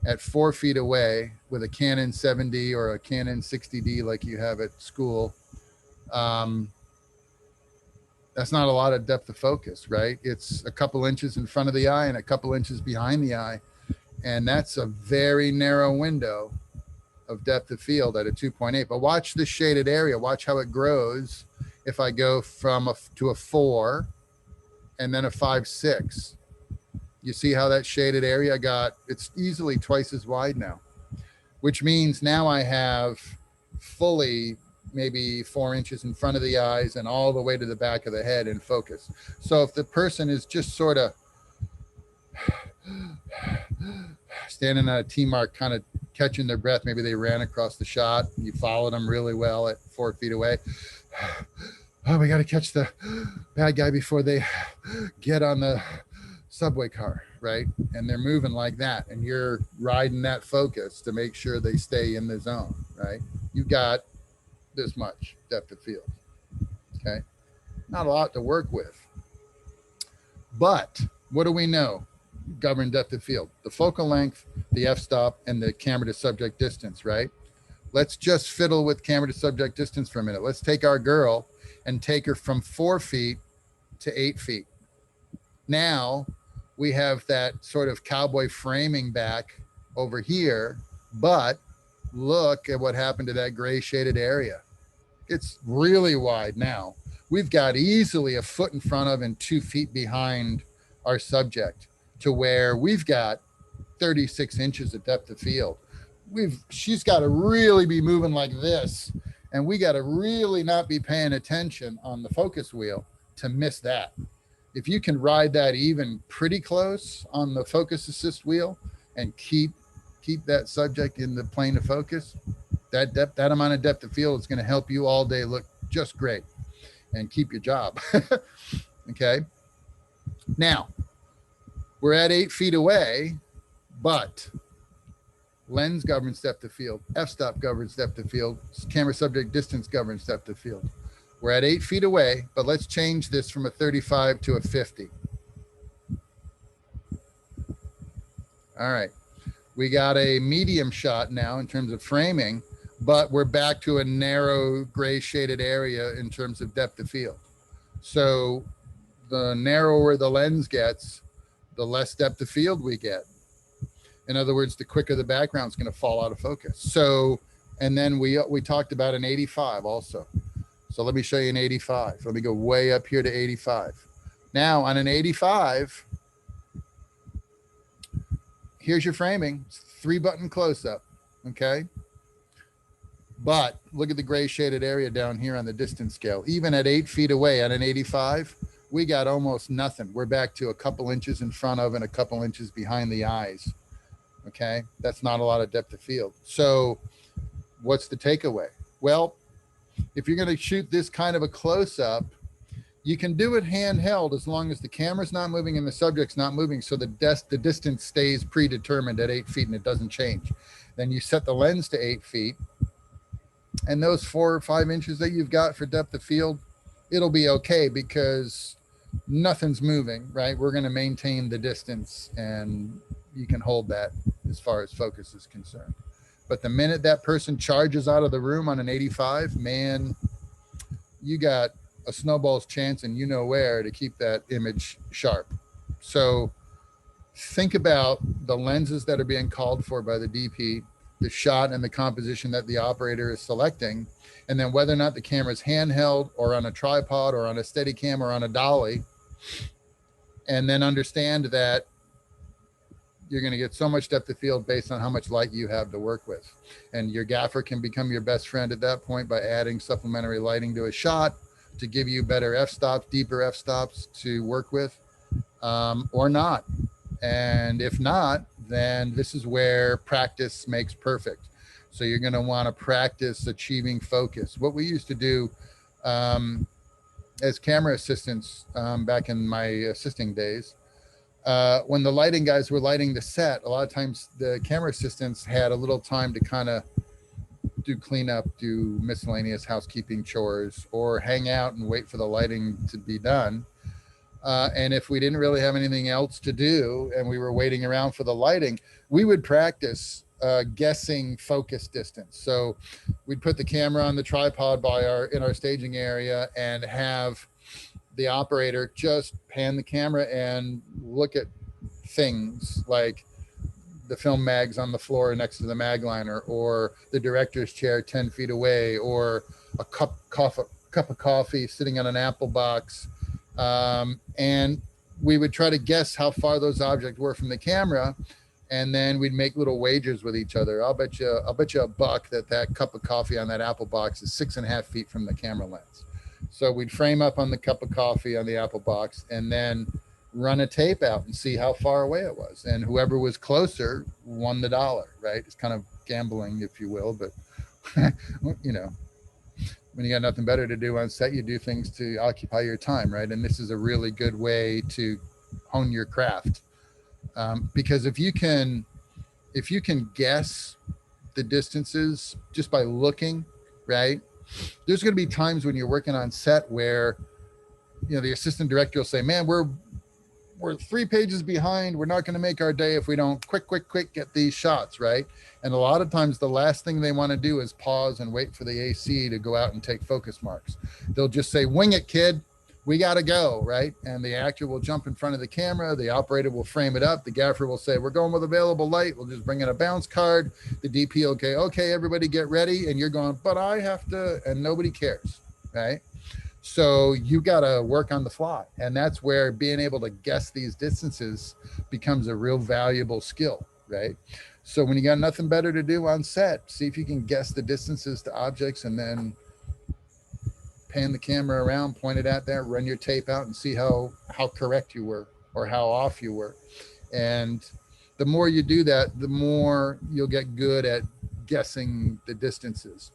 at 4 feet away with a Canon 7D or a Canon 60D like you have at school. That's not a lot of depth of focus, right? It's a couple inches in front of the eye and a couple inches behind the eye. And that's a very narrow window of depth of field at a 2.8. But watch the shaded area. Watch how it grows if I go from to a 4 and then a 5.6. You see how that shaded area it's easily twice as wide now, which means now I have fully maybe 4 inches in front of the eyes and all the way to the back of the head in focus. So if the person is just sort of standing on a T-mark, kind of catching their breath, maybe they ran across the shot, you followed them really well at 4 feet away. Oh, we got to catch the bad guy before they get on the subway car, right? And they're moving like that, and you're riding that focus to make sure they stay in the zone, right? You've got this much depth of field, okay? Not a lot to work with. But what do we know govern depth of field? The focal length, the f-stop, and the camera to subject distance, right? Let's just fiddle with camera to subject distance for a minute. Let's take our girl and take her from 4 feet to 8 feet. Now we have that sort of cowboy framing back over here, but look at what happened to that gray shaded area. It's really wide now. We've got easily a foot in front of and 2 feet behind our subject, to where we've got 36 inches of depth of field. She's got to really be moving like this, and we got to really not be paying attention on the focus wheel to miss that. If you can ride that even pretty close on the focus assist wheel and keep that subject in the plane of focus, that amount of depth of field is going to help you all day look just great and keep your job. Okay. Now we're at 8 feet away, but lens governs depth of field, f-stop governs depth of field, camera subject distance governs depth of field. We're at 8 feet away, but let's change this from a 35 to a 50. All right. We got a medium shot now in terms of framing, but we're back to a narrow gray shaded area in terms of depth of field. So the narrower the lens gets, the less depth of field we get. In other words, the quicker the background is going to fall out of focus. So And then we talked about an 85 also. So let me show you an 85. Let me go way up here to 85. Now on an 85, here's your framing, 3-button close up, okay? But look at the gray shaded area down here on the distance scale. Even at 8 feet away on an 85, we got almost nothing. We're back to a couple inches in front of and a couple inches behind the eyes, okay? That's not a lot of depth of field. So what's the takeaway? Well, if you're gonna shoot this kind of a close up, you can do it handheld as long as the camera's not moving and the subject's not moving. So the distance stays predetermined at 8 feet and it doesn't change. Then you set the lens to 8 feet, and those 4 or 5 inches that you've got for depth of field, it'll be okay because nothing's moving, right? We're going to maintain the distance and you can hold that as far as focus is concerned. But the minute that person charges out of the room on an 85, man, you got a snowball's chance and you know where to keep that image sharp. So think about the lenses that are being called for by the DP, the shot and the composition that the operator is selecting, and then whether or not the camera is handheld or on a tripod or on a steady cam or on a dolly. And then understand that you're going to get so much depth of field based on how much light you have to work with. And your gaffer can become your best friend at that point by adding supplementary lighting to a shot to give you better f-stops, deeper f-stops to work with, or not. And if not, then this is where practice makes perfect. So you're going to want to practice achieving focus. What we used to do as camera assistants back in my assisting days, when the lighting guys were lighting the set, a lot of times the camera assistants had a little time to kind of do cleanup, do miscellaneous housekeeping chores, or hang out and wait for the lighting to be done. And if we didn't really have anything else to do and we were waiting around for the lighting, we would practice guessing focus distance. So we'd put the camera on the tripod in our staging area and have the operator just pan the camera and look at things like the film mags on the floor next to the mag liner, or the director's chair 10 feet away, or a cup of coffee sitting on an apple box. And we would try to guess how far those objects were from the camera. And then we'd make little wagers with each other. I'll bet you $1 that cup of coffee on that apple box is 6.5 feet from the camera lens. So we'd frame up on the cup of coffee on the apple box and then run a tape out and see how far away it was. And whoever was closer won the dollar, right? It's kind of gambling, if you will, but you know, when you got nothing better to do on set, you do things to occupy your time, right? And this is a really good way to hone your craft. Because if you can guess the distances just by looking, right? There's going to be times when you're working on set where, you know, the assistant director will say, man, we're 3 pages behind. We're not going to make our day if we don't quick get these shots, right? And a lot of times the last thing they want to do is pause and wait for the AC to go out and take focus marks. They'll just say, wing it, kid. We got to go, right? And the actor will jump in front of the camera. The operator will frame it up. The gaffer will say, we're going with available light. We'll just bring in a bounce card. The DP will say, okay, everybody get ready. And you're going, but I have to, and nobody cares, right? So you got to work on the fly. And that's where being able to guess these distances becomes a real valuable skill, right? So when you got nothing better to do on set, see if you can guess the distances to objects and then pan the camera around, point it at that, run your tape out and see how correct you were or how off you were. And the more you do that, the more you'll get good at guessing the distances.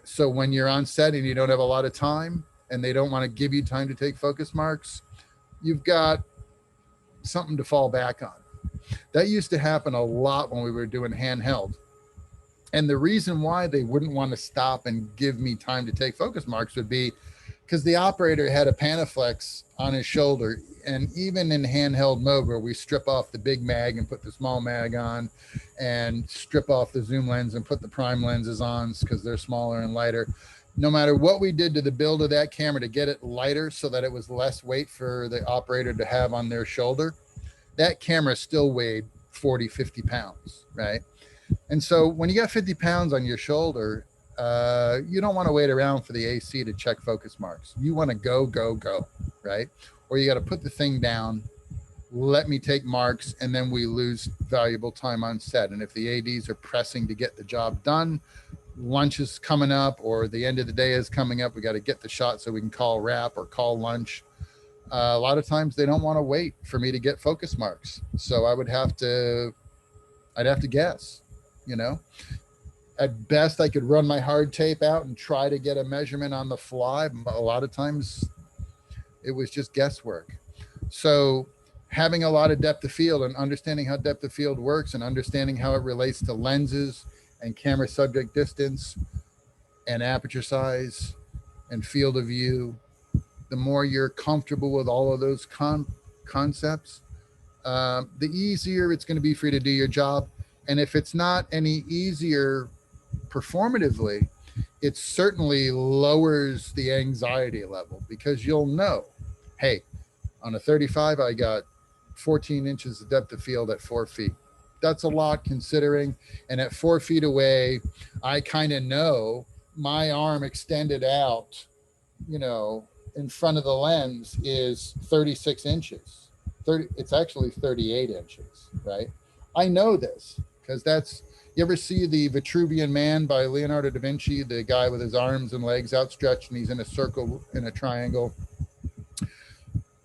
So when you're on set and you don't have a lot of time and they don't want to give you time to take focus marks, you've got something to fall back on. That used to happen a lot when we were doing handheld. And the reason why they wouldn't want to stop and give me time to take focus marks would be because the operator had a Panaflex on his shoulder. And even in handheld mode where we strip off the big mag and put the small mag on and strip off the zoom lens and put the prime lenses on because they're smaller and lighter, no matter what we did to the build of that camera to get it lighter so that it was less weight for the operator to have on their shoulder, that camera still weighed 40, 50 pounds, right? And so when you got 50 pounds on your shoulder, you don't want to wait around for the AC to check focus marks. You want to go, go, go, right? Or you got to put the thing down, let me take marks, and then we lose valuable time on set. And if the ADs are pressing to get the job done, lunch is coming up or the end of the day is coming up, we got to get the shot so we can call wrap or call lunch. A lot of times they don't want to wait for me to get focus marks. So I'd have to guess, you know. At best, I could run my hard tape out and try to get a measurement on the fly. A lot of times it was just guesswork. So having a lot of depth of field and understanding how depth of field works and understanding how it relates to lenses and camera subject distance and aperture size and field of view, the more you're comfortable with all of those concepts, the easier it's going to be for you to do your job. And if it's not any easier performatively, it certainly lowers the anxiety level because you'll know, hey, on a 35, I got 14 inches of depth of field at 4 feet. That's a lot considering. And at 4 feet away, I kind of know my arm extended out, you know, in front of the lens is 36 inches. It's actually 38 inches, right? I know this because you ever see the Vitruvian Man by Leonardo da Vinci, the guy with his arms and legs outstretched and he's in a circle in a triangle?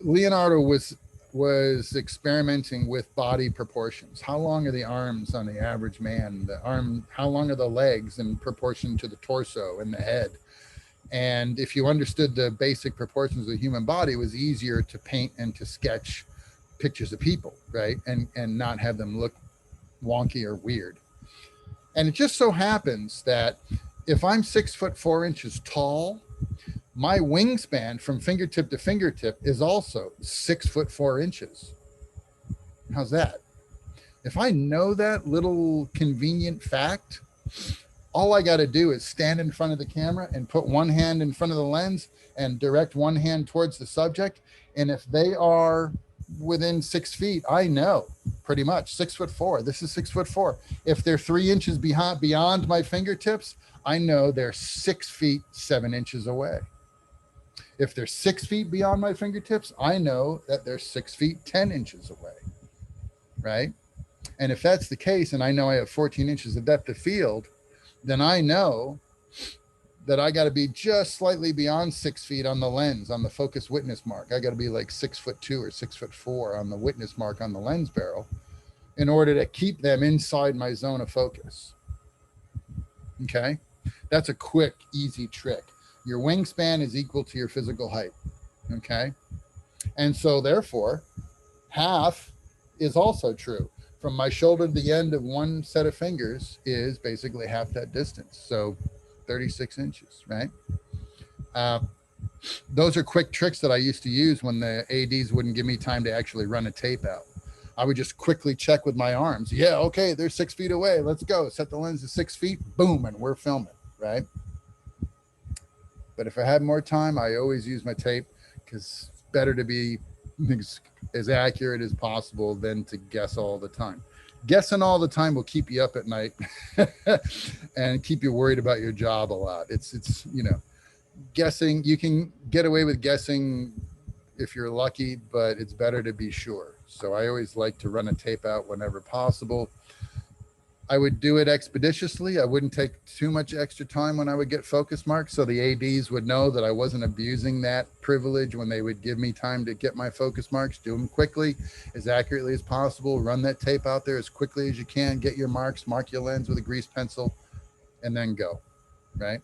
Leonardo was experimenting with body proportions. How long are the arms on the average man? How long are the legs in proportion to the torso and the head? And if you understood the basic proportions of the human body, it was easier to paint and to sketch pictures of people, right? And not have them look wonky or weird. And it just so happens that if I'm 6'4" tall, my wingspan from fingertip to fingertip is also 6'4". How's that? If I know that little convenient fact, all I got to do is stand in front of the camera and put one hand in front of the lens and direct one hand towards the subject. And if they are within 6 feet, I know pretty much 6'4". This is 6'4". If they're 3 inches beyond my fingertips, I know they're 6 feet 7 inches away. If they're 6 feet beyond my fingertips, I know that they're 6 feet 10 inches away, right? And if that's the case, and I know I have 14 inches of depth of field, then I know that I got to be just slightly beyond 6 feet on the lens, on the focus witness mark. I got to be like 6'2" or 6'4" on the witness mark on the lens barrel in order to keep them inside my zone of focus. Okay. That's a quick, easy trick. Your wingspan is equal to your physical height. Okay. And so therefore, half is also true. From my shoulder to the end of one set of fingers is basically half that distance. So 36 inches, right? Those are quick tricks that I used to use when the ADs wouldn't give me time to actually run a tape out. I would just quickly check with my arms. Yeah, okay, they're 6 feet away. Let's go. Set the lens to 6 feet. Boom, and we're filming, right? But if I had more time, I always use my tape because it's better to be as accurate as possible than to guess all the time. Guessing all the time will keep you up at night and keep you worried about your job a lot. It's you know, guessing, you can get away with guessing if you're lucky, but it's better to be sure. So I always like to run a tape out whenever possible. I would do it expeditiously. I wouldn't take too much extra time when I would get focus marks, so the ADs would know that I wasn't abusing that privilege when they would give me time to get my focus marks. Do them quickly, as accurately as possible. Run that tape out there as quickly as you can. Get your marks, mark your lens with a grease pencil, and then go, right?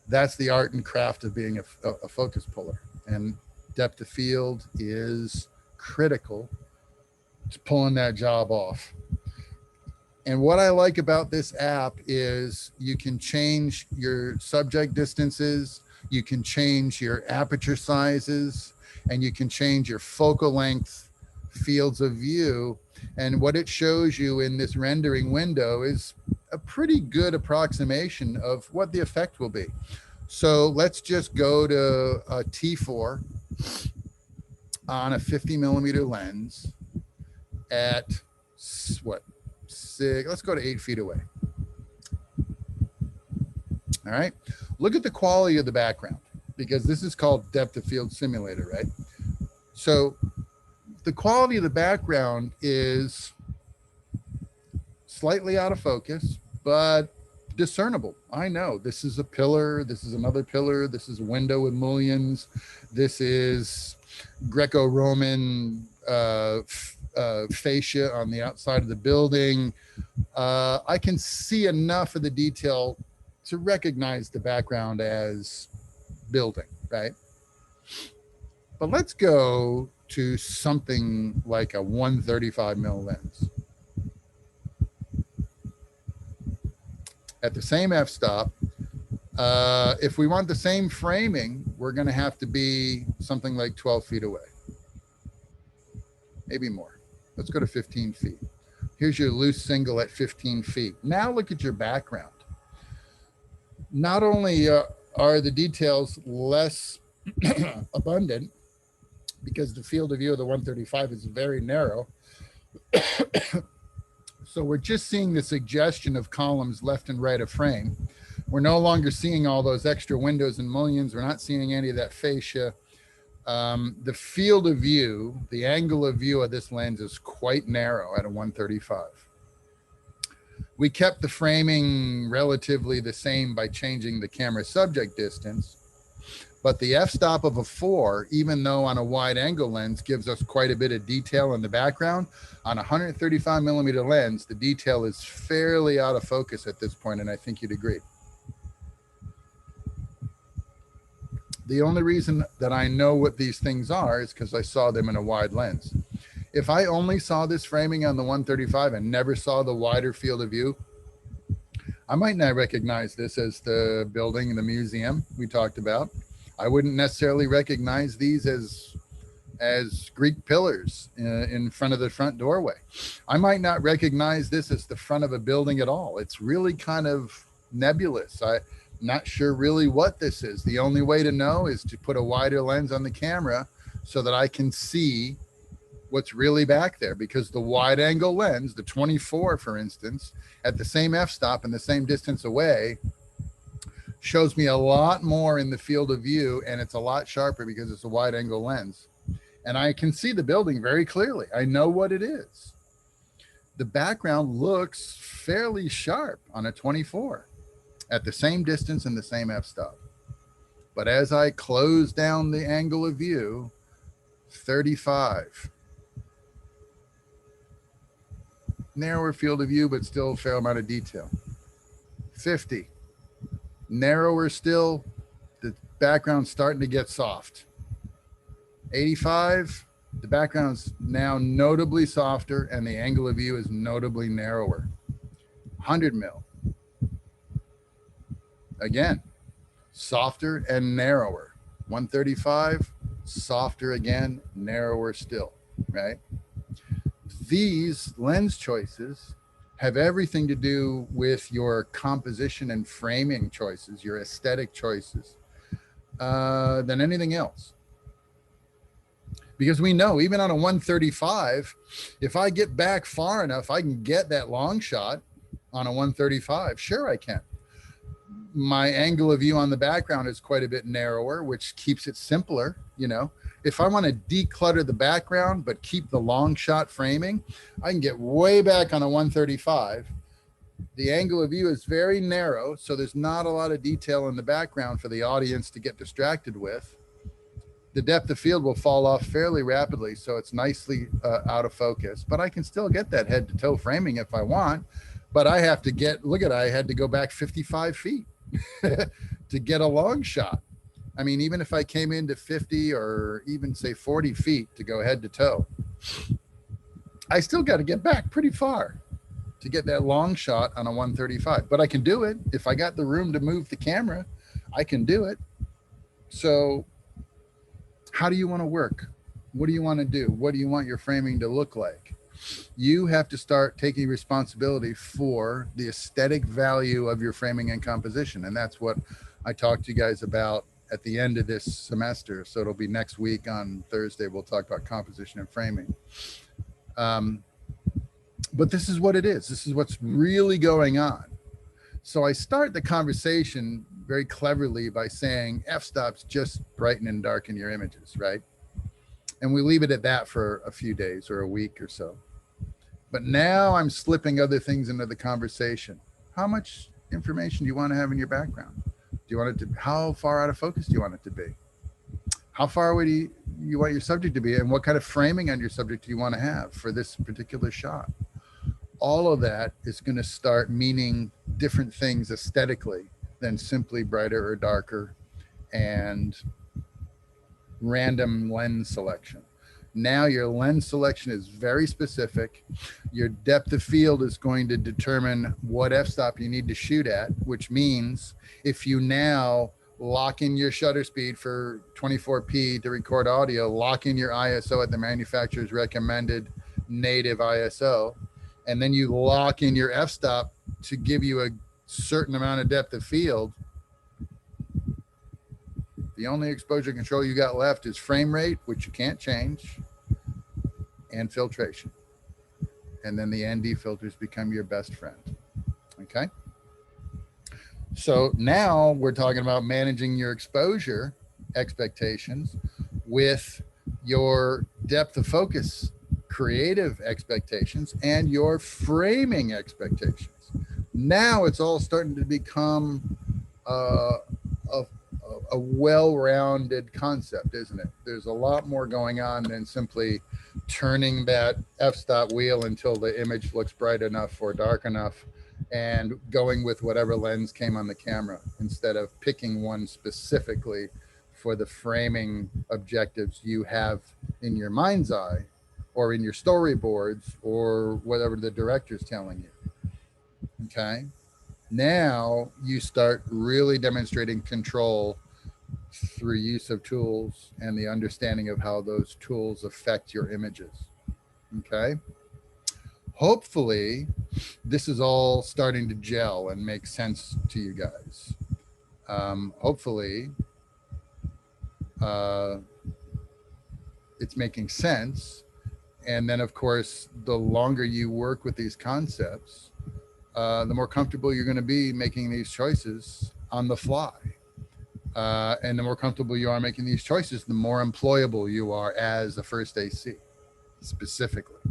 That's the art and craft of being a focus puller. And depth of field is critical to pulling that job off. And what I like about this app is you can change your subject distances, you can change your aperture sizes, and you can change your focal length fields of view. And what it shows you in this rendering window is a pretty good approximation of what the effect will be. So let's just go to a T4 on a 50 millimeter lens at what, 6, let's go to 8 feet away. All right. Look at the quality of the background, because this is called depth of field simulator, right? So the quality of the background is slightly out of focus, but discernible. I know this is a pillar. This is another pillar. This is a window with mullions. This is Greco-Roman fascia on the outside of the building. I can see enough of the detail to recognize the background as building, right? But let's go to something like a 135 mil lens. At the same f-stop, if we want the same framing, we're going to have to be something like 12 feet away. Maybe more. Let's go to 15 feet. Here's your loose single at 15 feet. Now look at your background. Not only are the details less abundant, because the field of view of the 135 is very narrow, so we're just seeing the suggestion of columns left and right of frame. We're no longer seeing all those extra windows and mullions. We're not seeing any of that fascia. The field of view, the angle of view of this lens is quite narrow at a 135. We kept the framing relatively the same by changing the camera subject distance, but the f-stop of a 4, even though on a wide angle lens, gives us quite a bit of detail in the background. On a 135 millimeter lens, the detail is fairly out of focus at this point, and I think you'd agree. The only reason that I know what these things are is because I saw them in a wide lens. If I only saw this framing on the 135 and never saw the wider field of view, I might not recognize this as the building in the museum we talked about. I wouldn't necessarily recognize these as Greek pillars in front of the front doorway. I might not recognize this as the front of a building at all. It's really kind of nebulous. I'm not sure really what this is. The only way to know is to put a wider lens on the camera so that I can see what's really back there, because the wide angle lens, the 24, for instance, at the same f-stop and the same distance away, shows me a lot more in the field of view, and it's a lot sharper because it's a wide angle lens. And I can see the building very clearly. I know what it is. The background looks fairly sharp on a 24 at the same distance and the same f-stop. But as I close down the angle of view, 35. Narrower field of view, but still a fair amount of detail. 50. Narrower still, the background's starting to get soft. 85, the background's now notably softer and the angle of view is notably narrower. 100 mil. Again, softer and narrower. 135, softer again, narrower still, right? These lens choices have everything to do with your composition and framing choices, your aesthetic choices, than anything else. Because we know even on a 135, if I get back far enough, I can get that long shot on a 135. Sure, I can. My angle of view on the background is quite a bit narrower, which keeps it simpler. You know, if I want to declutter the background but keep the long shot framing, I can get way back on a 135. The angle of view is very narrow, so there's not a lot of detail in the background for the audience to get distracted with. The depth of field will fall off fairly rapidly, so it's nicely out of focus, but I can still get that head to toe framing if I want. But I have to get, look at, I had to go back 55 feet to get a long shot. I mean, even if I came into 50 or even say 40 feet to go head to toe, I still got to get back pretty far to get that long shot on a 135. But I can do it. If I got the room to move the camera, I can do it. So how do you want to work? What do you want to do? What do you want your framing to look like? You have to start taking responsibility for the aesthetic value of your framing and composition. And that's what I talked to you guys about at the end of this semester. So it'll be next week on Thursday. We'll talk about composition and framing. But this is what it is. This is what's really going on. So I start the conversation very cleverly by saying f-stops just brighten and darken your images, right? And we leave it at that for a few days or a week or so. But now I'm slipping other things into the conversation. How much information do you want to have in your background? Do you want it to, how far out of focus do you want it to be? How far away do you want your subject to be? And what kind of framing on your subject do you want to have for this particular shot? All of that is going to start meaning different things aesthetically than simply brighter or darker and random lens selection. Now your lens selection is very specific. Your depth of field is going to determine what f-stop you need to shoot at, which means if you now lock in your shutter speed for 24p to record audio, lock in your ISO at the manufacturer's recommended native ISO, and then you lock in your f-stop to give you a certain amount of depth of field, the only exposure control you got left is frame rate, which you can't change, and filtration. And then the ND filters become your best friend. Okay. So now we're talking about managing your exposure expectations with your depth of focus creative expectations and your framing expectations. Now it's all starting to become a well-rounded concept, isn't it? There's a lot more going on than simply turning that f-stop wheel until the image looks bright enough or dark enough and going with whatever lens came on the camera instead of picking one specifically for the framing objectives you have in your mind's eye or in your storyboards or whatever the director's telling you. Okay. Now you start really demonstrating control through use of tools and the understanding of how those tools affect your images. Okay. Hopefully this is all starting to gel and make sense to you guys. Hopefully it's making sense. And then of course, the longer you work with these concepts, the more comfortable you're going to be making these choices on the fly. And the more comfortable you are making these choices, the more employable you are as a first AC specifically,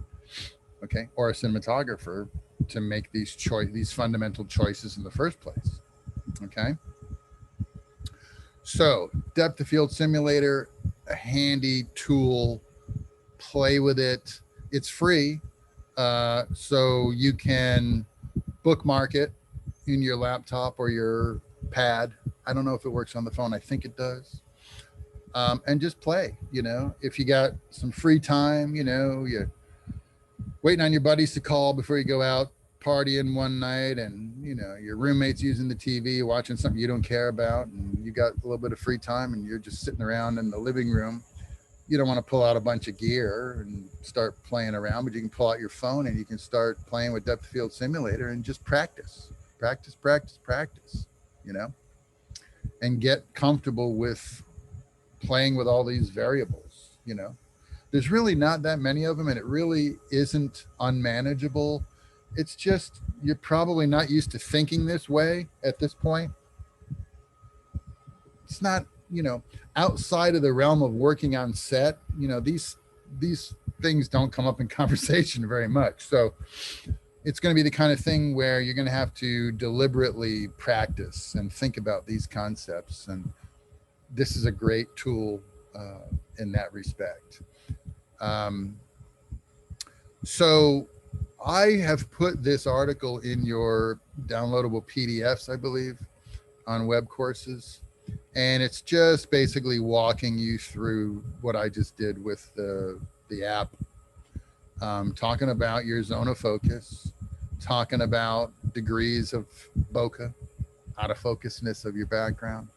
okay, or a cinematographer to make these fundamental choices in the first place, okay? So depth of field simulator, a handy tool, play with it. It's free, so you can bookmark it in your laptop or your pad. I don't know if it works on the phone. I think it does. And just play, you know, if you got some free time, you know, you're waiting on your buddies to call before you go out partying one night and, you know, your roommate's using the TV, watching something you don't care about, and you got a little bit of free time and you're just sitting around in the living room. You don't want to pull out a bunch of gear and start playing around, but you can pull out your phone and you can start playing with depth of field simulator and just practice, you know, and get comfortable with playing with all these variables. You know, there's really not that many of them, and it really isn't unmanageable. It's just you're probably not used to thinking this way at this point. It's not, you know, outside of the realm of working on set, you know, these things don't come up in conversation very much. So it's going to be the kind of thing where you're going to have to deliberately practice and think about these concepts. And this is a great tool in that respect. So I have put this article in your downloadable PDFs, I believe, on web courses. And it's just basically walking you through what I just did with the app, talking about your zone of focus, talking about degrees of bokeh, out of focusness of your background,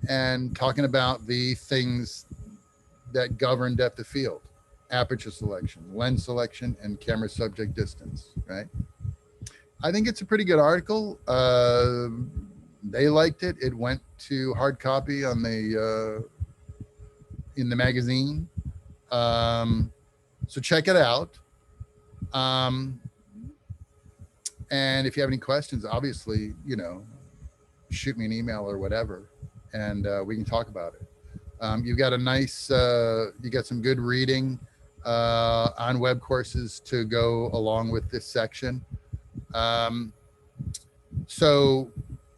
and talking about the things that govern depth of field, aperture selection, lens selection, and camera subject distance, right? I think it's a pretty good article. They liked it. It went to hard copy on the in the magazine. So check it out. Um, and if you have any questions, obviously, shoot me an email or whatever, and we can talk about it. You've got a nice, you got some good reading on web courses to go along with this section. So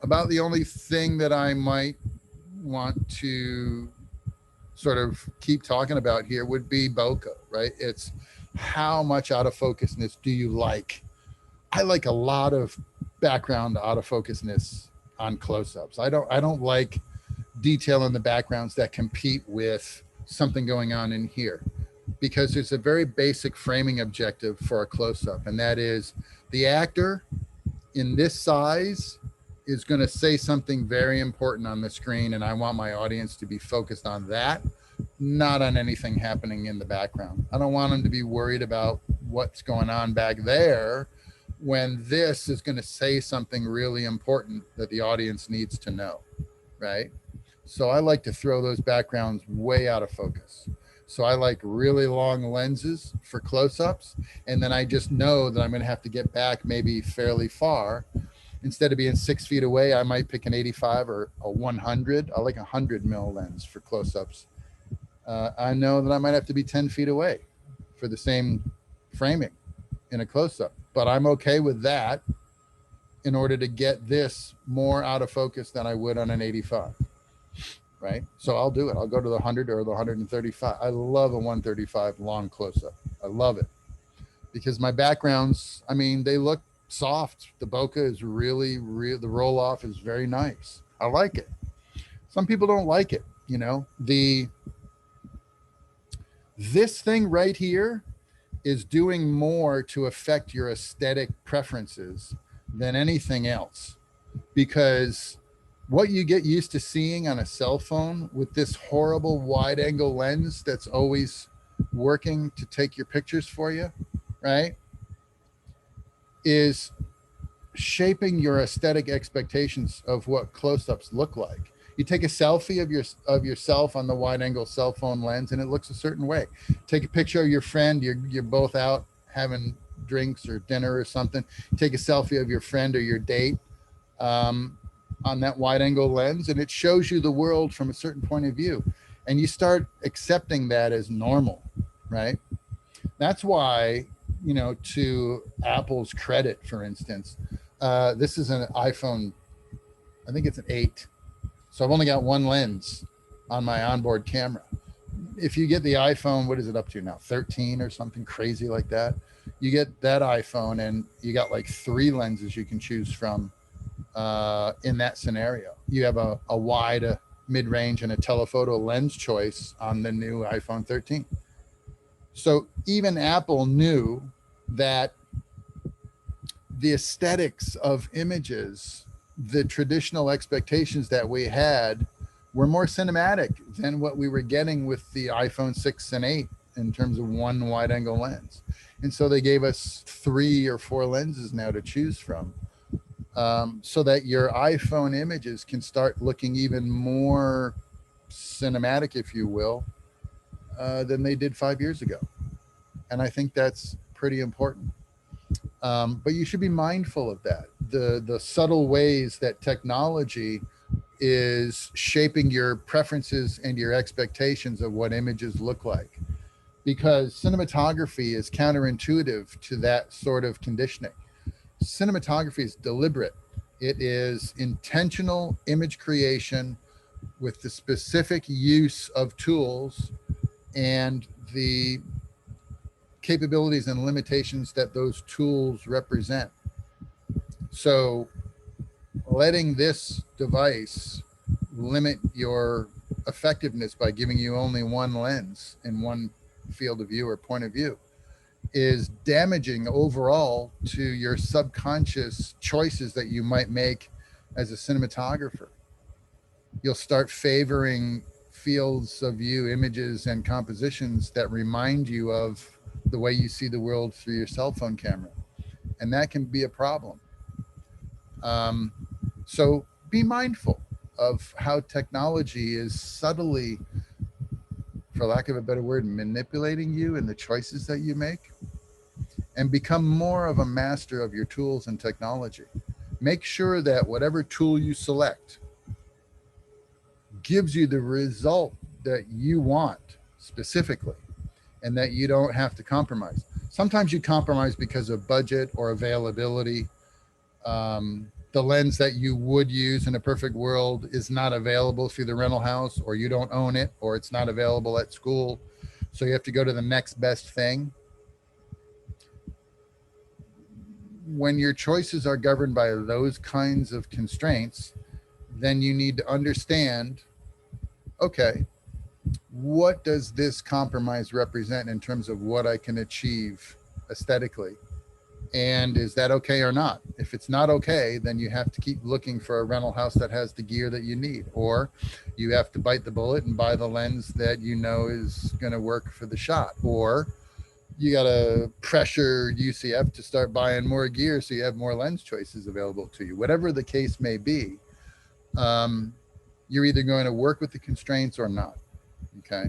about the only thing that I might want to sort of keep talking about here would be bokeh, right? It's how much out of focusness do you like? I like a lot of background out of focusness on close-ups. I don't like detail in the backgrounds that compete with something going on in here, because there's a very basic framing objective for a close-up, and that is the actor in this size is going to say something very important on the screen, and I want my audience to be focused on that, not on anything happening in the background. I don't want them to be worried about what's going on back there when this is going to say something really important that the audience needs to know, right? So I like to throw those backgrounds way out of focus. So I like really long lenses for close-ups, and then I just know that I'm going to have to get back maybe fairly far. Instead of being 6 feet away, I might pick an 85 or a 100. I like a 100 mil lens for close-ups. I know that I might have to be 10 feet away for the same framing in a close-up, but I'm okay with that in order to get this more out of focus than I would on an 85, right? So I'll do it. I'll go to the 100 or the 135. I love a 135 long close-up. I love it because my backgrounds, I mean, they look soft. The bokeh is really, the roll-off is very nice. I like it. Some people don't like it, this thing right here is doing more to affect your aesthetic preferences than anything else, because what you get used to seeing on a cell phone with this horrible wide angle lens that's always working to take your pictures for you, right, is shaping your aesthetic expectations of what close-ups look like. You take a selfie of yourself on the wide angle cell phone lens and it looks a certain way. Take a picture of your friend, you're both out having drinks or dinner or something. Take a selfie of your friend or your date on that wide angle lens, and it shows you the world from a certain point of view. And you start accepting that as normal, right? That's why, to Apple's credit, for instance, this is an iPhone, I think it's an 8. So I've only got one lens on my onboard camera. If you get the iPhone, what is it up to now? 13 or something crazy like that. You get that iPhone and you got like 3 lenses you can choose from in that scenario. You have a wide, a mid-range, and a telephoto lens choice on the new iPhone 13. So even Apple knew that the aesthetics of images, the traditional expectations that we had, were more cinematic than what we were getting with the iPhone 6 and 8 in terms of one wide angle lens. And so they gave us 3 or 4 lenses now to choose from, so that your iPhone images can start looking even more cinematic, if you will, than they did 5 years ago. And I think that's pretty important. But you should be mindful of that. The subtle ways that technology is shaping your preferences and your expectations of what images look like. Because cinematography is counterintuitive to that sort of conditioning. Cinematography is deliberate. It is intentional image creation with the specific use of tools and the capabilities and limitations that those tools represent. So letting this device limit your effectiveness by giving you only one lens in one field of view or point of view is damaging overall to your subconscious choices that you might make as a cinematographer. You'll start favoring fields of view, images, and compositions that remind you of the way you see the world through your cell phone camera. And that can be a problem. So be mindful of how technology is subtly, for lack of a better word, manipulating you and the choices that you make. and become more of a master of your tools and technology. Make sure that whatever tool you select gives you the result that you want specifically, and that you don't have to compromise. Sometimes you compromise because of budget or availability. The lens that you would use in a perfect world is not available through the rental house, or you don't own it, or it's not available at school. So you have to go to the next best thing. When your choices are governed by those kinds of constraints, then you need to understand, okay, what does this compromise represent in terms of what I can achieve aesthetically? And is that okay or not? If it's not okay, then you have to keep looking for a rental house that has the gear that you need, or you have to bite the bullet and buy the lens that you know is going to work for the shot, or you got to pressure UCF to start buying more gear so you have more lens choices available to you. Whatever the case may be, you're either going to work with the constraints or not. Okay.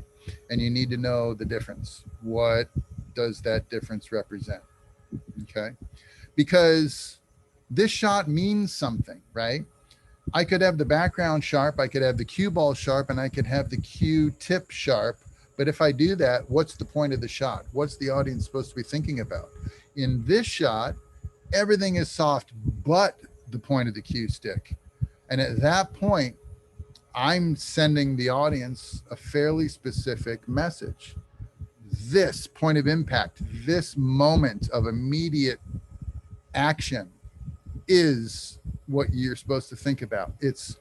And you need to know the difference. What does that difference represent? Okay. Because this shot means something, right? I could have the background sharp, I could have the cue ball sharp, and I could have the cue tip sharp. But if I do that, what's the point of the shot? What's the audience supposed to be thinking about? In this shot, everything is soft but the point of the cue stick. And at that point, I'm sending the audience a fairly specific message. This point of impact, this moment of immediate action is what you're supposed to think about. It's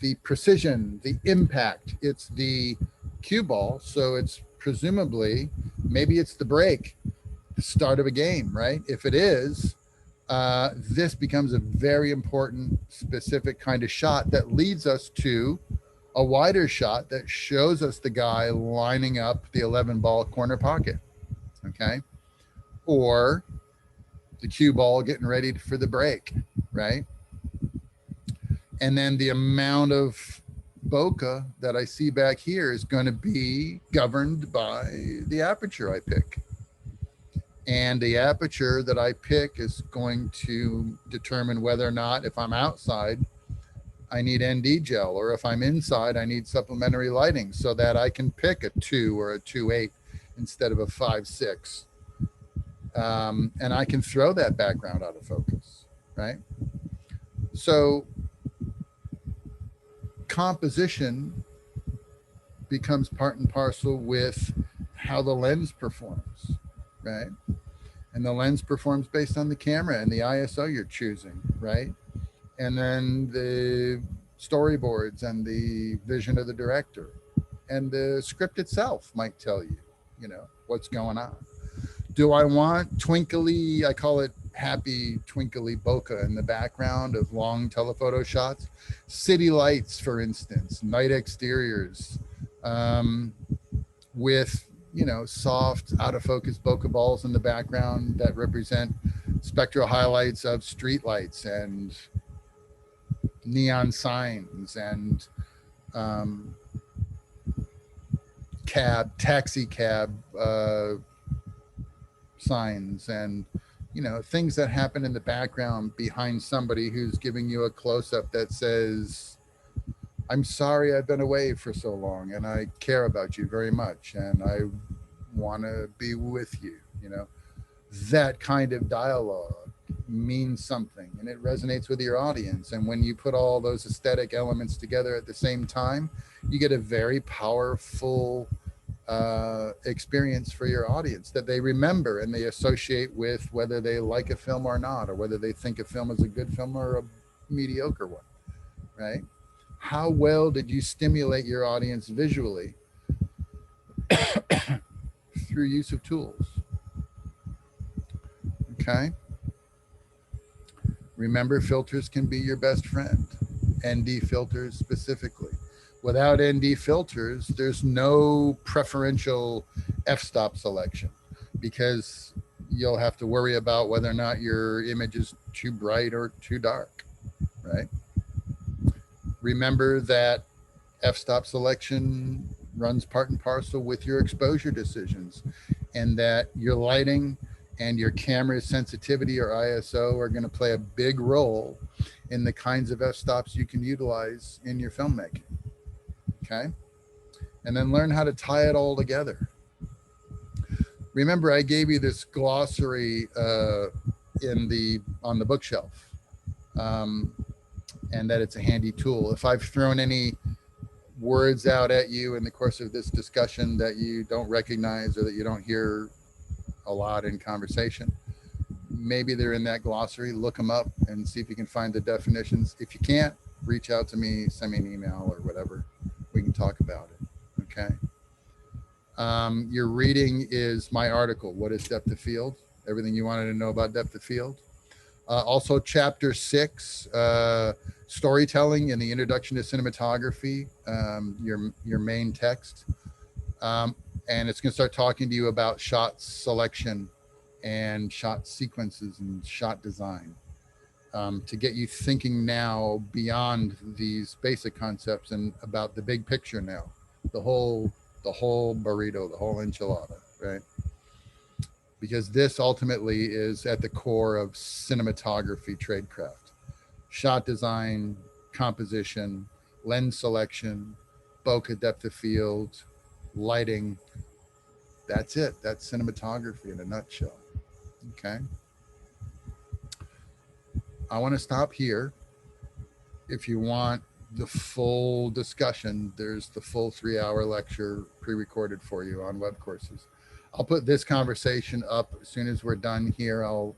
the precision, the impact, it's the cue ball. So it's presumably, maybe it's the break, the start of a game, right? If it is, this becomes a very important specific kind of shot that leads us to a wider shot that shows us the guy lining up the 11 ball corner pocket. Okay. Or the cue ball getting ready for the break, right? And then the amount of bokeh that I see back here is going to be governed by the aperture I pick. And the aperture that I pick is going to determine whether or not, if I'm outside, I need ND gel, or if I'm inside, I need supplementary lighting so that I can pick a 2 or a 2.8 instead of a 5.6. And I can throw that background out of focus, right? So composition becomes part and parcel with how the lens performs, right? And the lens performs based on the camera and the ISO you're choosing, right? And then the storyboards and the vision of the director and the script itself might tell you, you know, what's going on. Do I want twinkly, I call it happy twinkly bokeh in the background of long telephoto shots? City lights, for instance, night exteriors, with, you know, soft out of focus bokeh balls in the background that represent spectral highlights of street lights and neon signs and taxi cab signs, and, you know, things that happen in the background behind somebody who's giving you a close-up that says, I'm sorry I've been away for so long and I care about you very much and I want to be with you. You know, that kind of dialogue means something and it resonates with your audience. And when you put all those aesthetic elements together at the same time, you get a very powerful experience for your audience that they remember and they associate with whether they like a film or not, or whether they think a film is a good film or a mediocre one, right? How well did you stimulate your audience visually through use of tools? Okay. Remember, filters can be your best friend. ND filters specifically. Without ND filters, there's no preferential f-stop selection because you'll have to worry about whether or not your image is too bright or too dark, right? Remember that f-stop selection runs part and parcel with your exposure decisions, and that your lighting and your camera sensitivity or ISO are going to play a big role in the kinds of f-stops you can utilize in your filmmaking. Okay. And then learn how to tie it all together. Remember, I gave you this glossary on the bookshelf, and that it's a handy tool. If I've thrown any words out at you in the course of this discussion that you don't recognize or that you don't hear a lot in conversation, maybe they're in that glossary. Look them up and see if you can find the definitions. If you can't, reach out to me, send me an email or whatever. We can talk about it. Okay. Your reading is my article, What is Depth of Field? Everything you wanted to know about depth of field. Also chapter 6, storytelling in the introduction to cinematography, your main text. And it's going to start talking to you about shot selection and shot sequences and shot design, to get you thinking now beyond these basic concepts and about the big picture now, the whole burrito, the whole enchilada, right? Because this ultimately is at the core of cinematography tradecraft: shot design, composition, lens selection, bokeh depth of field, lighting. That's it. That's cinematography in a nutshell. Okay. I want to stop here. If you want the full discussion, there's the full 3-hour lecture pre-recorded for you on web courses. I'll put this conversation up as soon as we're done here. I'll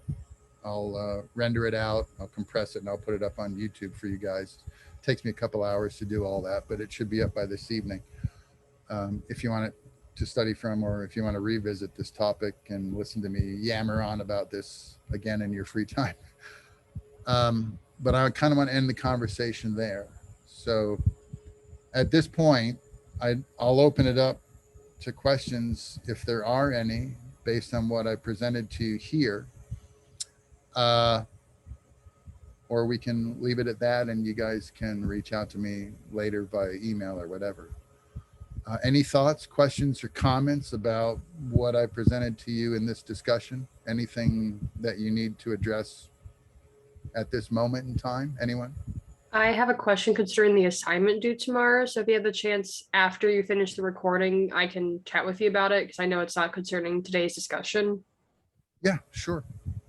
render it out, I'll compress it, and I'll put it up on YouTube for you guys. It takes me a couple hours to do all that, but it should be up by this evening. If you want it to study from, or if you want to revisit this topic and listen to me yammer on about this again in your free time. But I kind of want to end the conversation there. So at this point, I'll open it up to questions if there are any, based on what I presented to you here. Or we can leave it at that and you guys can reach out to me later by email or whatever. Any thoughts, questions, or comments about what I presented to you in this discussion? Anything that you need to address at this moment in time? Anyone? I have a question concerning the assignment due tomorrow. So if you have the chance after you finish the recording, I can chat with you about it because I know it's not concerning today's discussion. Yeah, sure.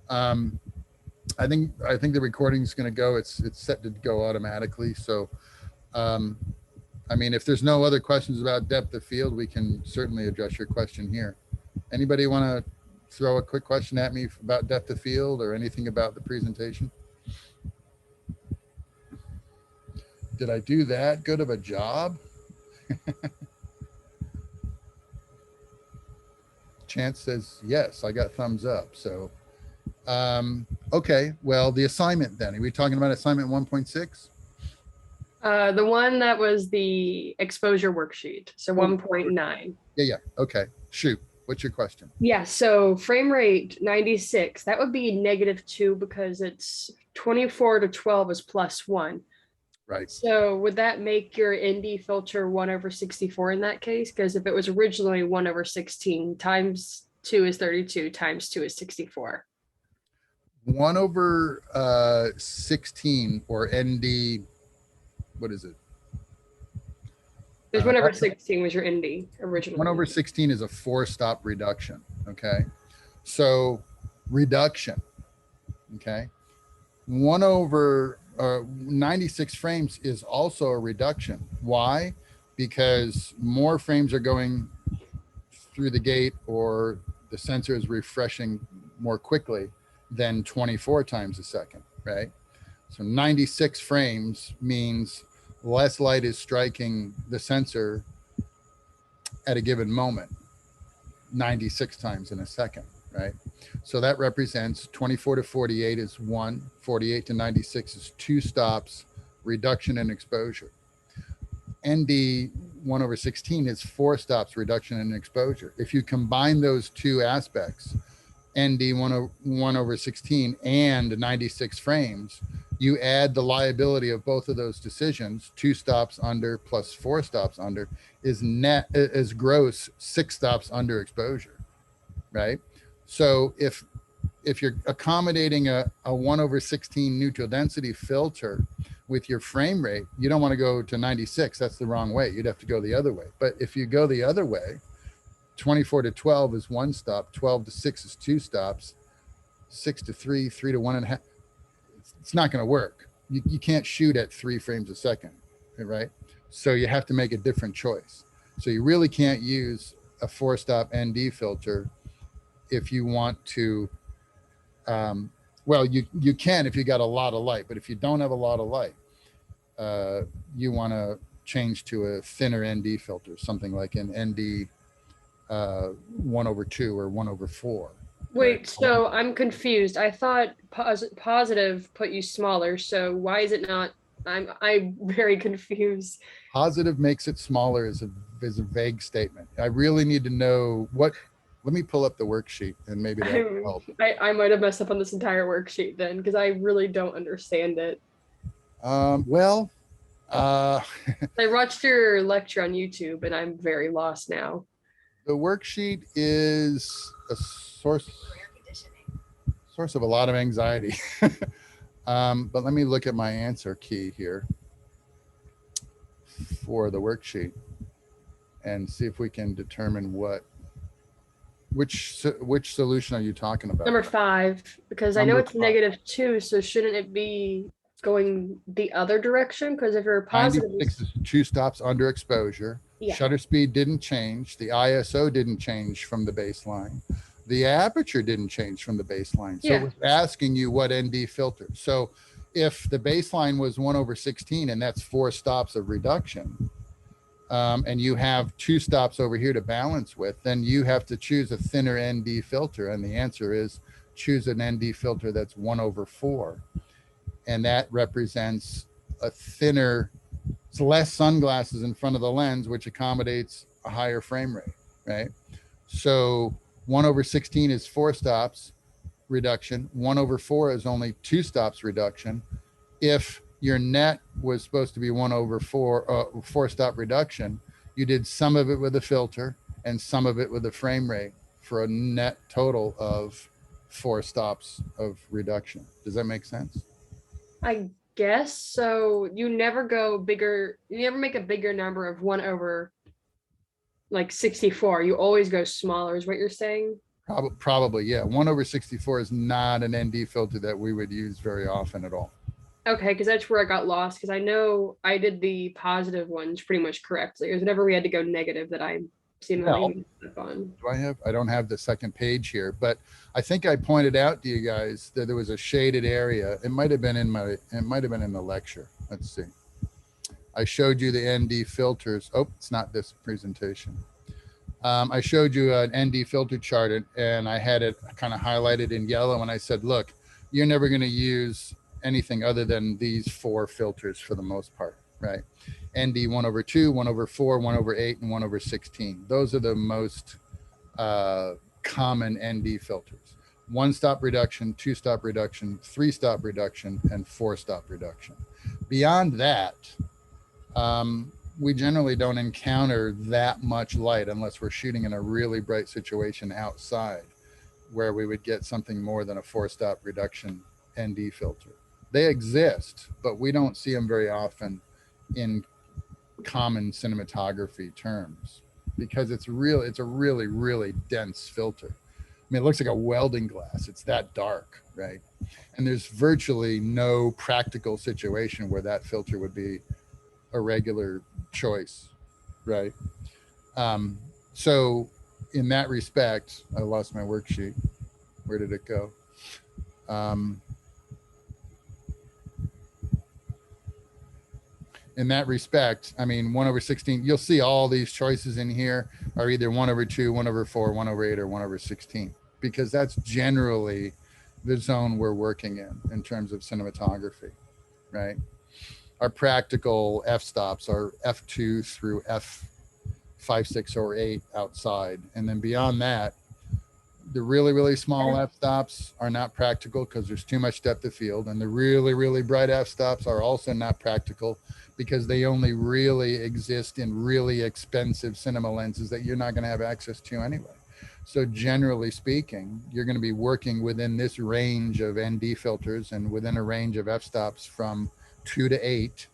I think the recording's going to go. It's set to go automatically. So, I mean, if there's no other questions about depth of field, we can certainly address your question here. Anybody want to throw a quick question at me about depth of field or anything about the presentation? Did I do that good of a job? Chance says yes. I got thumbs up. So, okay. Well, the assignment then. Are we talking about assignment 1.6? The one that was the exposure worksheet. So 1.9. Yeah. Okay. Shoot. What's your question? Yeah. So frame rate 96. That would be -2 because it's 24 to 12 is +1. Right. So would that make your ND filter 1/64 in that case? Because if it was originally 1/16 times 2 is 32 times 2 is 64. 1/16 or ND, what is it? There's 1/16 was your ND originally. 1/16 is a 4-stop reduction. Okay. So reduction. Okay. 96 frames is also a reduction. Why? Because more frames are going through the gate or the sensor is refreshing more quickly than 24 times a second, right? So 96 frames means less light is striking the sensor at a given moment, 96 times in a second, right? So that represents 24 to 48 is 1, 48 to 96 is 2 stops, reduction in exposure. ND 1/16 is 4 stops, reduction in exposure. If you combine those two aspects, ND 1/16 and 96 frames, you add the liability of both of those decisions, 2 stops under plus 4 stops under, is gross 6 stops under exposure, right? So if you're accommodating a 1/16 neutral density filter with your frame rate, you don't want to go to 96. That's the wrong way. You'd have to go the other way. But if you go the other way, 24 to 12 is 1 stop, 12 to 6 is 2 stops, 6 to 3, 3 to 1.5. It's not going to work. You can't shoot at 3 frames a second, right? So you have to make a different choice. So you really can't use a 4-stop ND filter if you want to. Well, you can if you got a lot of light, but if you don't have a lot of light, you want to change to a thinner ND filter, something like an ND 1/2 or 1/4. Wait, Right? so I'm confused. I thought positive put you smaller. So why is it not? I'm very confused. Positive makes it smaller is a vague statement. I really need to know what. Let me pull up the worksheet and maybe that will help. I might have messed up on this entire worksheet then because I really don't understand it. Well, I watched your lecture on YouTube and I'm very lost now. the worksheet is a source of a lot of anxiety. But let me look at my answer key here for the worksheet and see if we can determine which solution are you talking about? Number 5, because I know Number it's 5. -2, so shouldn't it be going the other direction? Because if you're positive, 96 is 2 stops under exposure. Yeah. Shutter speed didn't change. The ISO didn't change from the baseline. The aperture didn't change from the baseline. So Yeah. it was asking you what ND filter. So if the baseline was 1/16 and that's 4 stops of reduction, and you have 2 stops over here to balance with, then you have to choose a thinner ND filter. And the answer is choose an ND filter that's 1/4. And that represents a thinner, it's less sunglasses in front of the lens, which accommodates a higher frame rate, right? So 1/16 is 4 stops reduction. 1/4 is only 2 stops reduction. If your net was supposed to be 1/4, 4-stop reduction, you did some of it with a filter and some of it with a frame rate for a net total of 4 stops of reduction. Does that make sense? I guess so. You never go bigger. You never make a bigger number of 1/64. You always go smaller, is what you're saying? Probably, yeah. 1/64 is not an ND filter that we would use very often at all. Okay, because that's where I got lost. Because I know I did the positive ones pretty much correctly. It was whenever we had to go negative that I seemingly messed up on. I don't have the second page here, but I think I pointed out to you guys that there was a shaded area. It might have been in the lecture. Let's see. I showed you the ND filters. Oh, it's not this presentation. I showed you an ND filter chart and I had it kind of highlighted in yellow. And I said, look, you're never going to use anything other than these 4 filters for the most part, right? ND 1/2, 1/4, 1/8, and 1/16. Those are the most common ND filters. 1-stop reduction, 2-stop reduction, 3-stop reduction, and 4-stop reduction. Beyond that, we generally don't encounter that much light unless we're shooting in a really bright situation outside where we would get something more than a 4-stop reduction ND filter. They exist, but we don't see them very often in common cinematography terms because it's a really, really dense filter. I mean, it looks like a welding glass. It's that dark, right? And there's virtually no practical situation where that filter would be a regular choice, right? So in that respect, I lost my worksheet. Where did it go? In that respect, I mean, 1/16, you'll see all these choices in here are either 1/2, 1/4, 1/8, or 1/16, because that's generally the zone we're working in terms of cinematography, right? Our practical f-stops are f2 through f5, 6, or 8 outside. And then beyond that, the really, really small f-stops are not practical because there's too much depth of field. And the really, really bright f-stops are also not practical because they only really exist in really expensive cinema lenses that you're not going to have access to anyway. So generally speaking, you're going to be working within this range of ND filters and within a range of f-stops from 2 to 8,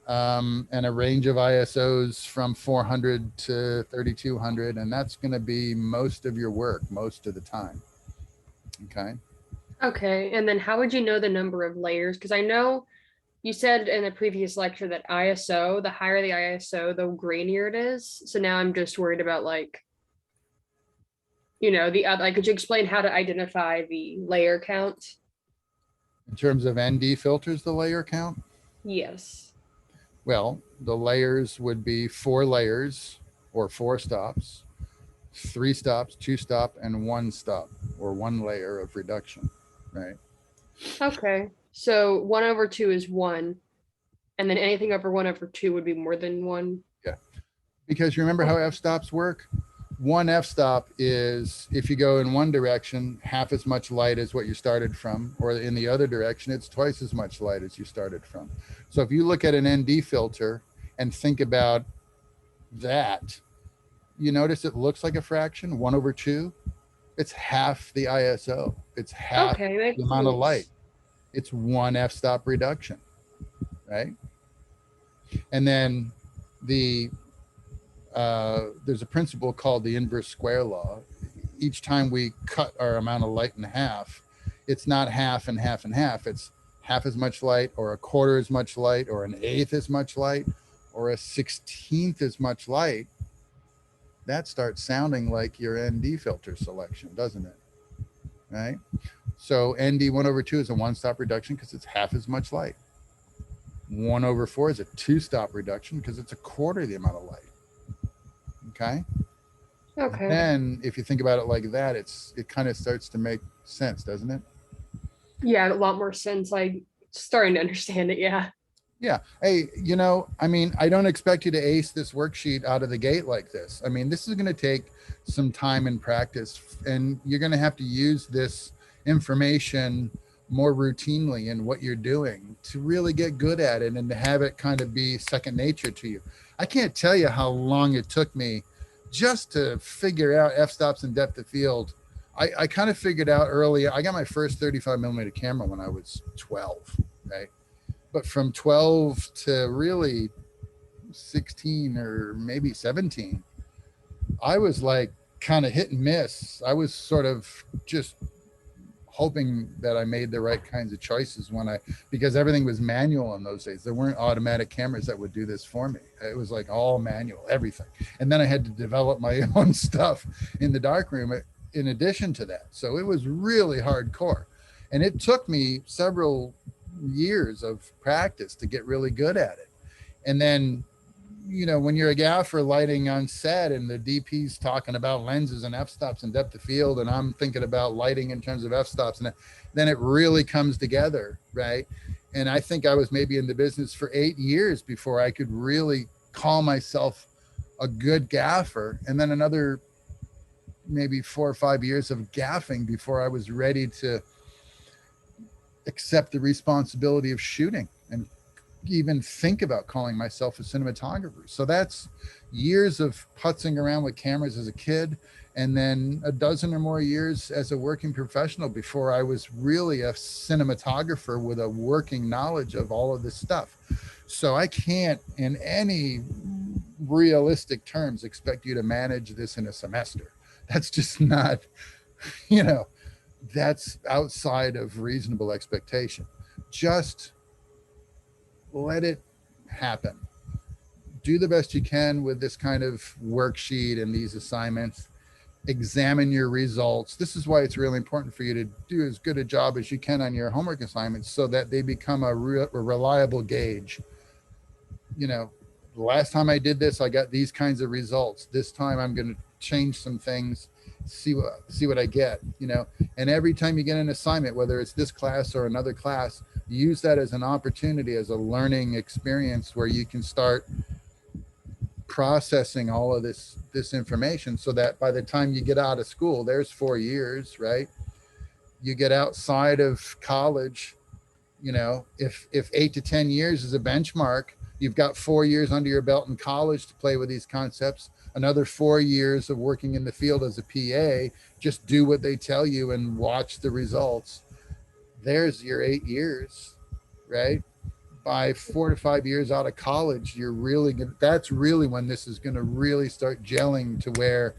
and a range of ISOs from 400 to 3200. And that's going to be most of your work most of the time. Okay. Okay. And then how would you know the number of layers? Because I know you said in a previous lecture that ISO, the higher the ISO, the grainier it is. So now I'm just worried about like, the other, like, could you explain how to identify the layer count? In terms of ND filters, the layer count, Yes. well, the layers would be 4 layers or 4 stops, 3 stops, 2 stop, and 1 stop, or 1 layer of reduction, right? Okay. So 1/2 is 1. And then anything over 1/2 would be more than 1. Yeah. Because you remember how f-stops work? One f-stop is, if you go in one direction, half as much light as what you started from, or in the other direction, it's twice as much light as you started from. So if you look at an ND filter and think about that, you notice it looks like a fraction, 1/2. It's half the ISO. It's half Okay, makes the amount of sense. light. It's 1 f-stop reduction, right? And then there's a principle called the inverse square law. Each time we cut our amount of light in half, it's not half and half and half. It's half as much light, or a quarter as much light, or an eighth as much light, or a 16th as much light. That starts sounding like your ND filter selection, doesn't it? Right? So ND 1/2 is a 1-stop reduction because it's half as much light. 1/4 is a 2-stop reduction because it's a quarter the amount of light. Okay. Okay. Then if you think about it like that, it kind of starts to make sense, doesn't it? Yeah, a lot more sense. I'm starting to understand it. Yeah. Yeah. Hey, I mean, I don't expect you to ace this worksheet out of the gate like this. I mean, this is going to take some time and practice, and you're going to have to use this information more routinely in what you're doing to really get good at it and to have it kind of be second nature to you. I can't tell you how long it took me just to figure out f-stops and depth of field. I kind of figured out early. I got my first 35 millimeter camera when I was 12, right? But from 12 to really 16 or maybe 17, I was like kind of hit and miss. I was sort of just hoping that I made the right kinds of choices because everything was manual in those days. There weren't automatic cameras that would do this for me. It was like all manual, everything. And then I had to develop my own stuff in the darkroom in addition to that. So it was really hardcore. And it took me several years of practice to get really good at it. And then, when you're a gaffer lighting on set and the DP's talking about lenses and f-stops and depth of field, and I'm thinking about lighting in terms of f-stops, and then it really comes together, right? And I think I was maybe in the business for 8 years before I could really call myself a good gaffer. And then another maybe 4 or 5 years of gaffing before I was ready to accept the responsibility of shooting and even think about calling myself a cinematographer. So that's years of putzing around with cameras as a kid, and then a dozen or more years as a working professional before I was really a cinematographer with a working knowledge of all of this stuff. So I can't, in any realistic terms, expect you to manage this in a semester. That's just not, that's outside of reasonable expectation. Just let it happen. Do the best you can with this kind of worksheet and these assignments. Examine your results. This is why it's really important for you to do as good a job as you can on your homework assignments so that they become a reliable gauge. The last time I did this, I got these kinds of results. This time I'm going to change some things, see what I get, and every time you get an assignment, whether it's this class or another class, use that as an opportunity, as a learning experience where you can start processing all of this information so that by the time you get out of school, there's 4 years, right? You get outside of college, if 8 to 10 years is a benchmark, you've got 4 years under your belt in college to play with these concepts. another 4 years of working in the field as a PA, just do what they tell you and watch the results. There's your 8 years, right? By 4 to 5 years out of college, you're really gonna, that's really when this is going to really start gelling to where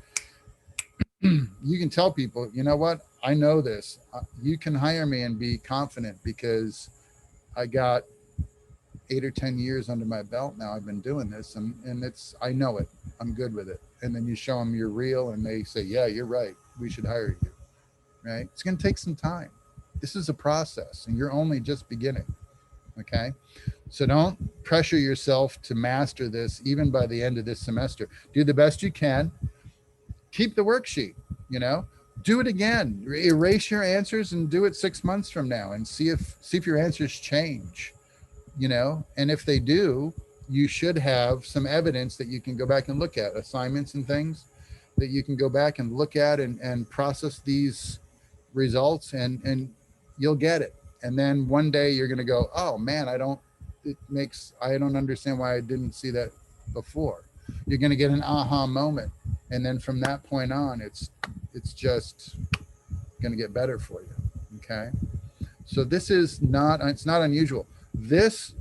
you can tell people, you know what, I know this. You can hire me and be confident because I got 8 or 10 years under my belt now. I've been doing this, and it's, I know it. I'm good with it. And then you show them you're real, and they say, yeah, you're right. We should hire you. Right? It's going to take some time. This is a process, and you're only just beginning. Okay. So don't pressure yourself to master this even by the end of this semester. Do the best you can. Keep the worksheet, you know, do it again, erase your answers and do it 6 months from now and see if your answers change, you know, and if they do, you should have some evidence that you can go back and look at, assignments and things that you can go back and look at and process these results, and you'll get it. And then one day you're going to go, oh man, I don't understand why I didn't see that before. You're going to get an aha moment. And then from that point on, it's just going to get better for you. Okay. So this is not, it's not unusual. This,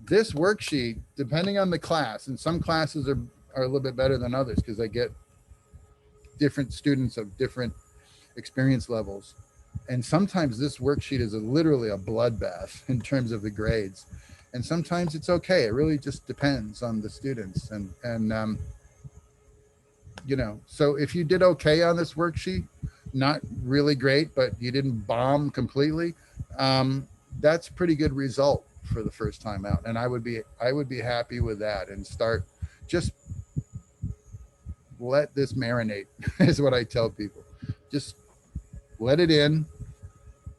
this worksheet, depending on the class, and some classes are a little bit better than others because they get different students of different experience levels. And sometimes this worksheet is literally a bloodbath in terms of the grades. And sometimes it's okay. It really just depends on the students. And you know, so if you did okay on this worksheet, not really great, but you didn't bomb completely, that's a pretty good result for the first time out. And I would be happy with that, and start, just let this marinate is what I tell people. Just let it in,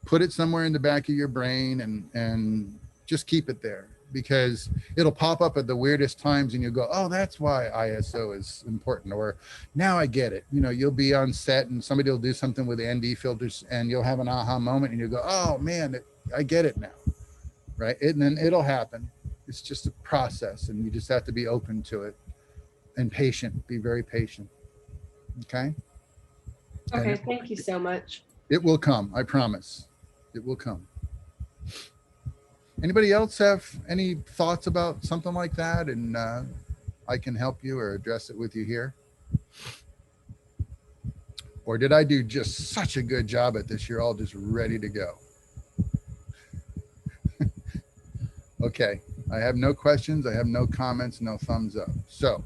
put it somewhere in the back of your brain, and just keep it there, because it'll pop up at the weirdest times and you'll go, oh, that's why ISO is important. Or now I get it. You know, you'll be on set and somebody will do something with the ND filters and you'll have an aha moment and you'll go, oh man, I get it now. Right. And then it'll happen. It's just a process, and you just have to be open to it and patient, be very patient. Okay. Okay. Thank you so much. It will come. I promise. It will come. Anybody else have any thoughts about something like that? And I can help you or address it with you here. Or did I do just such a good job at this? You're all just ready to go. Okay. I have no questions. I have no comments, no thumbs up. So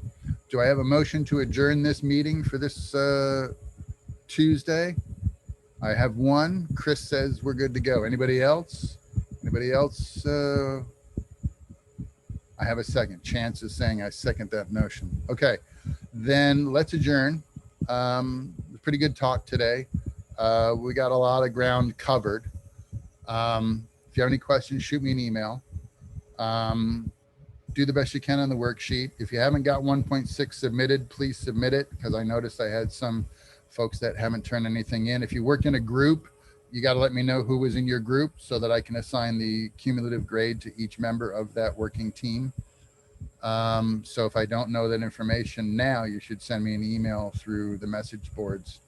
do I have a motion to adjourn this meeting for this Tuesday? I have one. Chris says we're good to go. Anybody else? Anybody else? I have a second. Chance is saying I second that notion. Okay, then let's adjourn. Pretty good talk today. We got a lot of ground covered. If you have any questions, shoot me an email. Do the best you can on the worksheet. If you haven't got 1.6 submitted, please submit it, because I noticed I had some folks that haven't turned anything in. If you work in a group, you got to let me know who was in your group so that I can assign the cumulative grade to each member of that working team. So if I don't know that information now, you should send me an email through the message boards.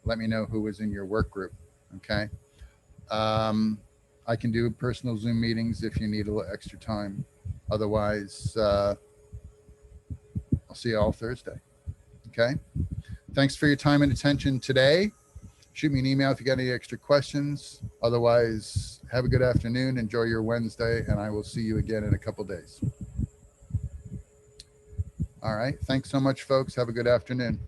Let me know who was in your work group. Okay. I can do personal Zoom meetings if you need a little extra time. Otherwise, I'll see you all Thursday. Okay. Thanks for your time and attention today. Shoot me an email if you got any extra questions. Otherwise, have a good afternoon. Enjoy your Wednesday, and I will see you again in a couple days. All right. Thanks so much, folks. Have a good afternoon.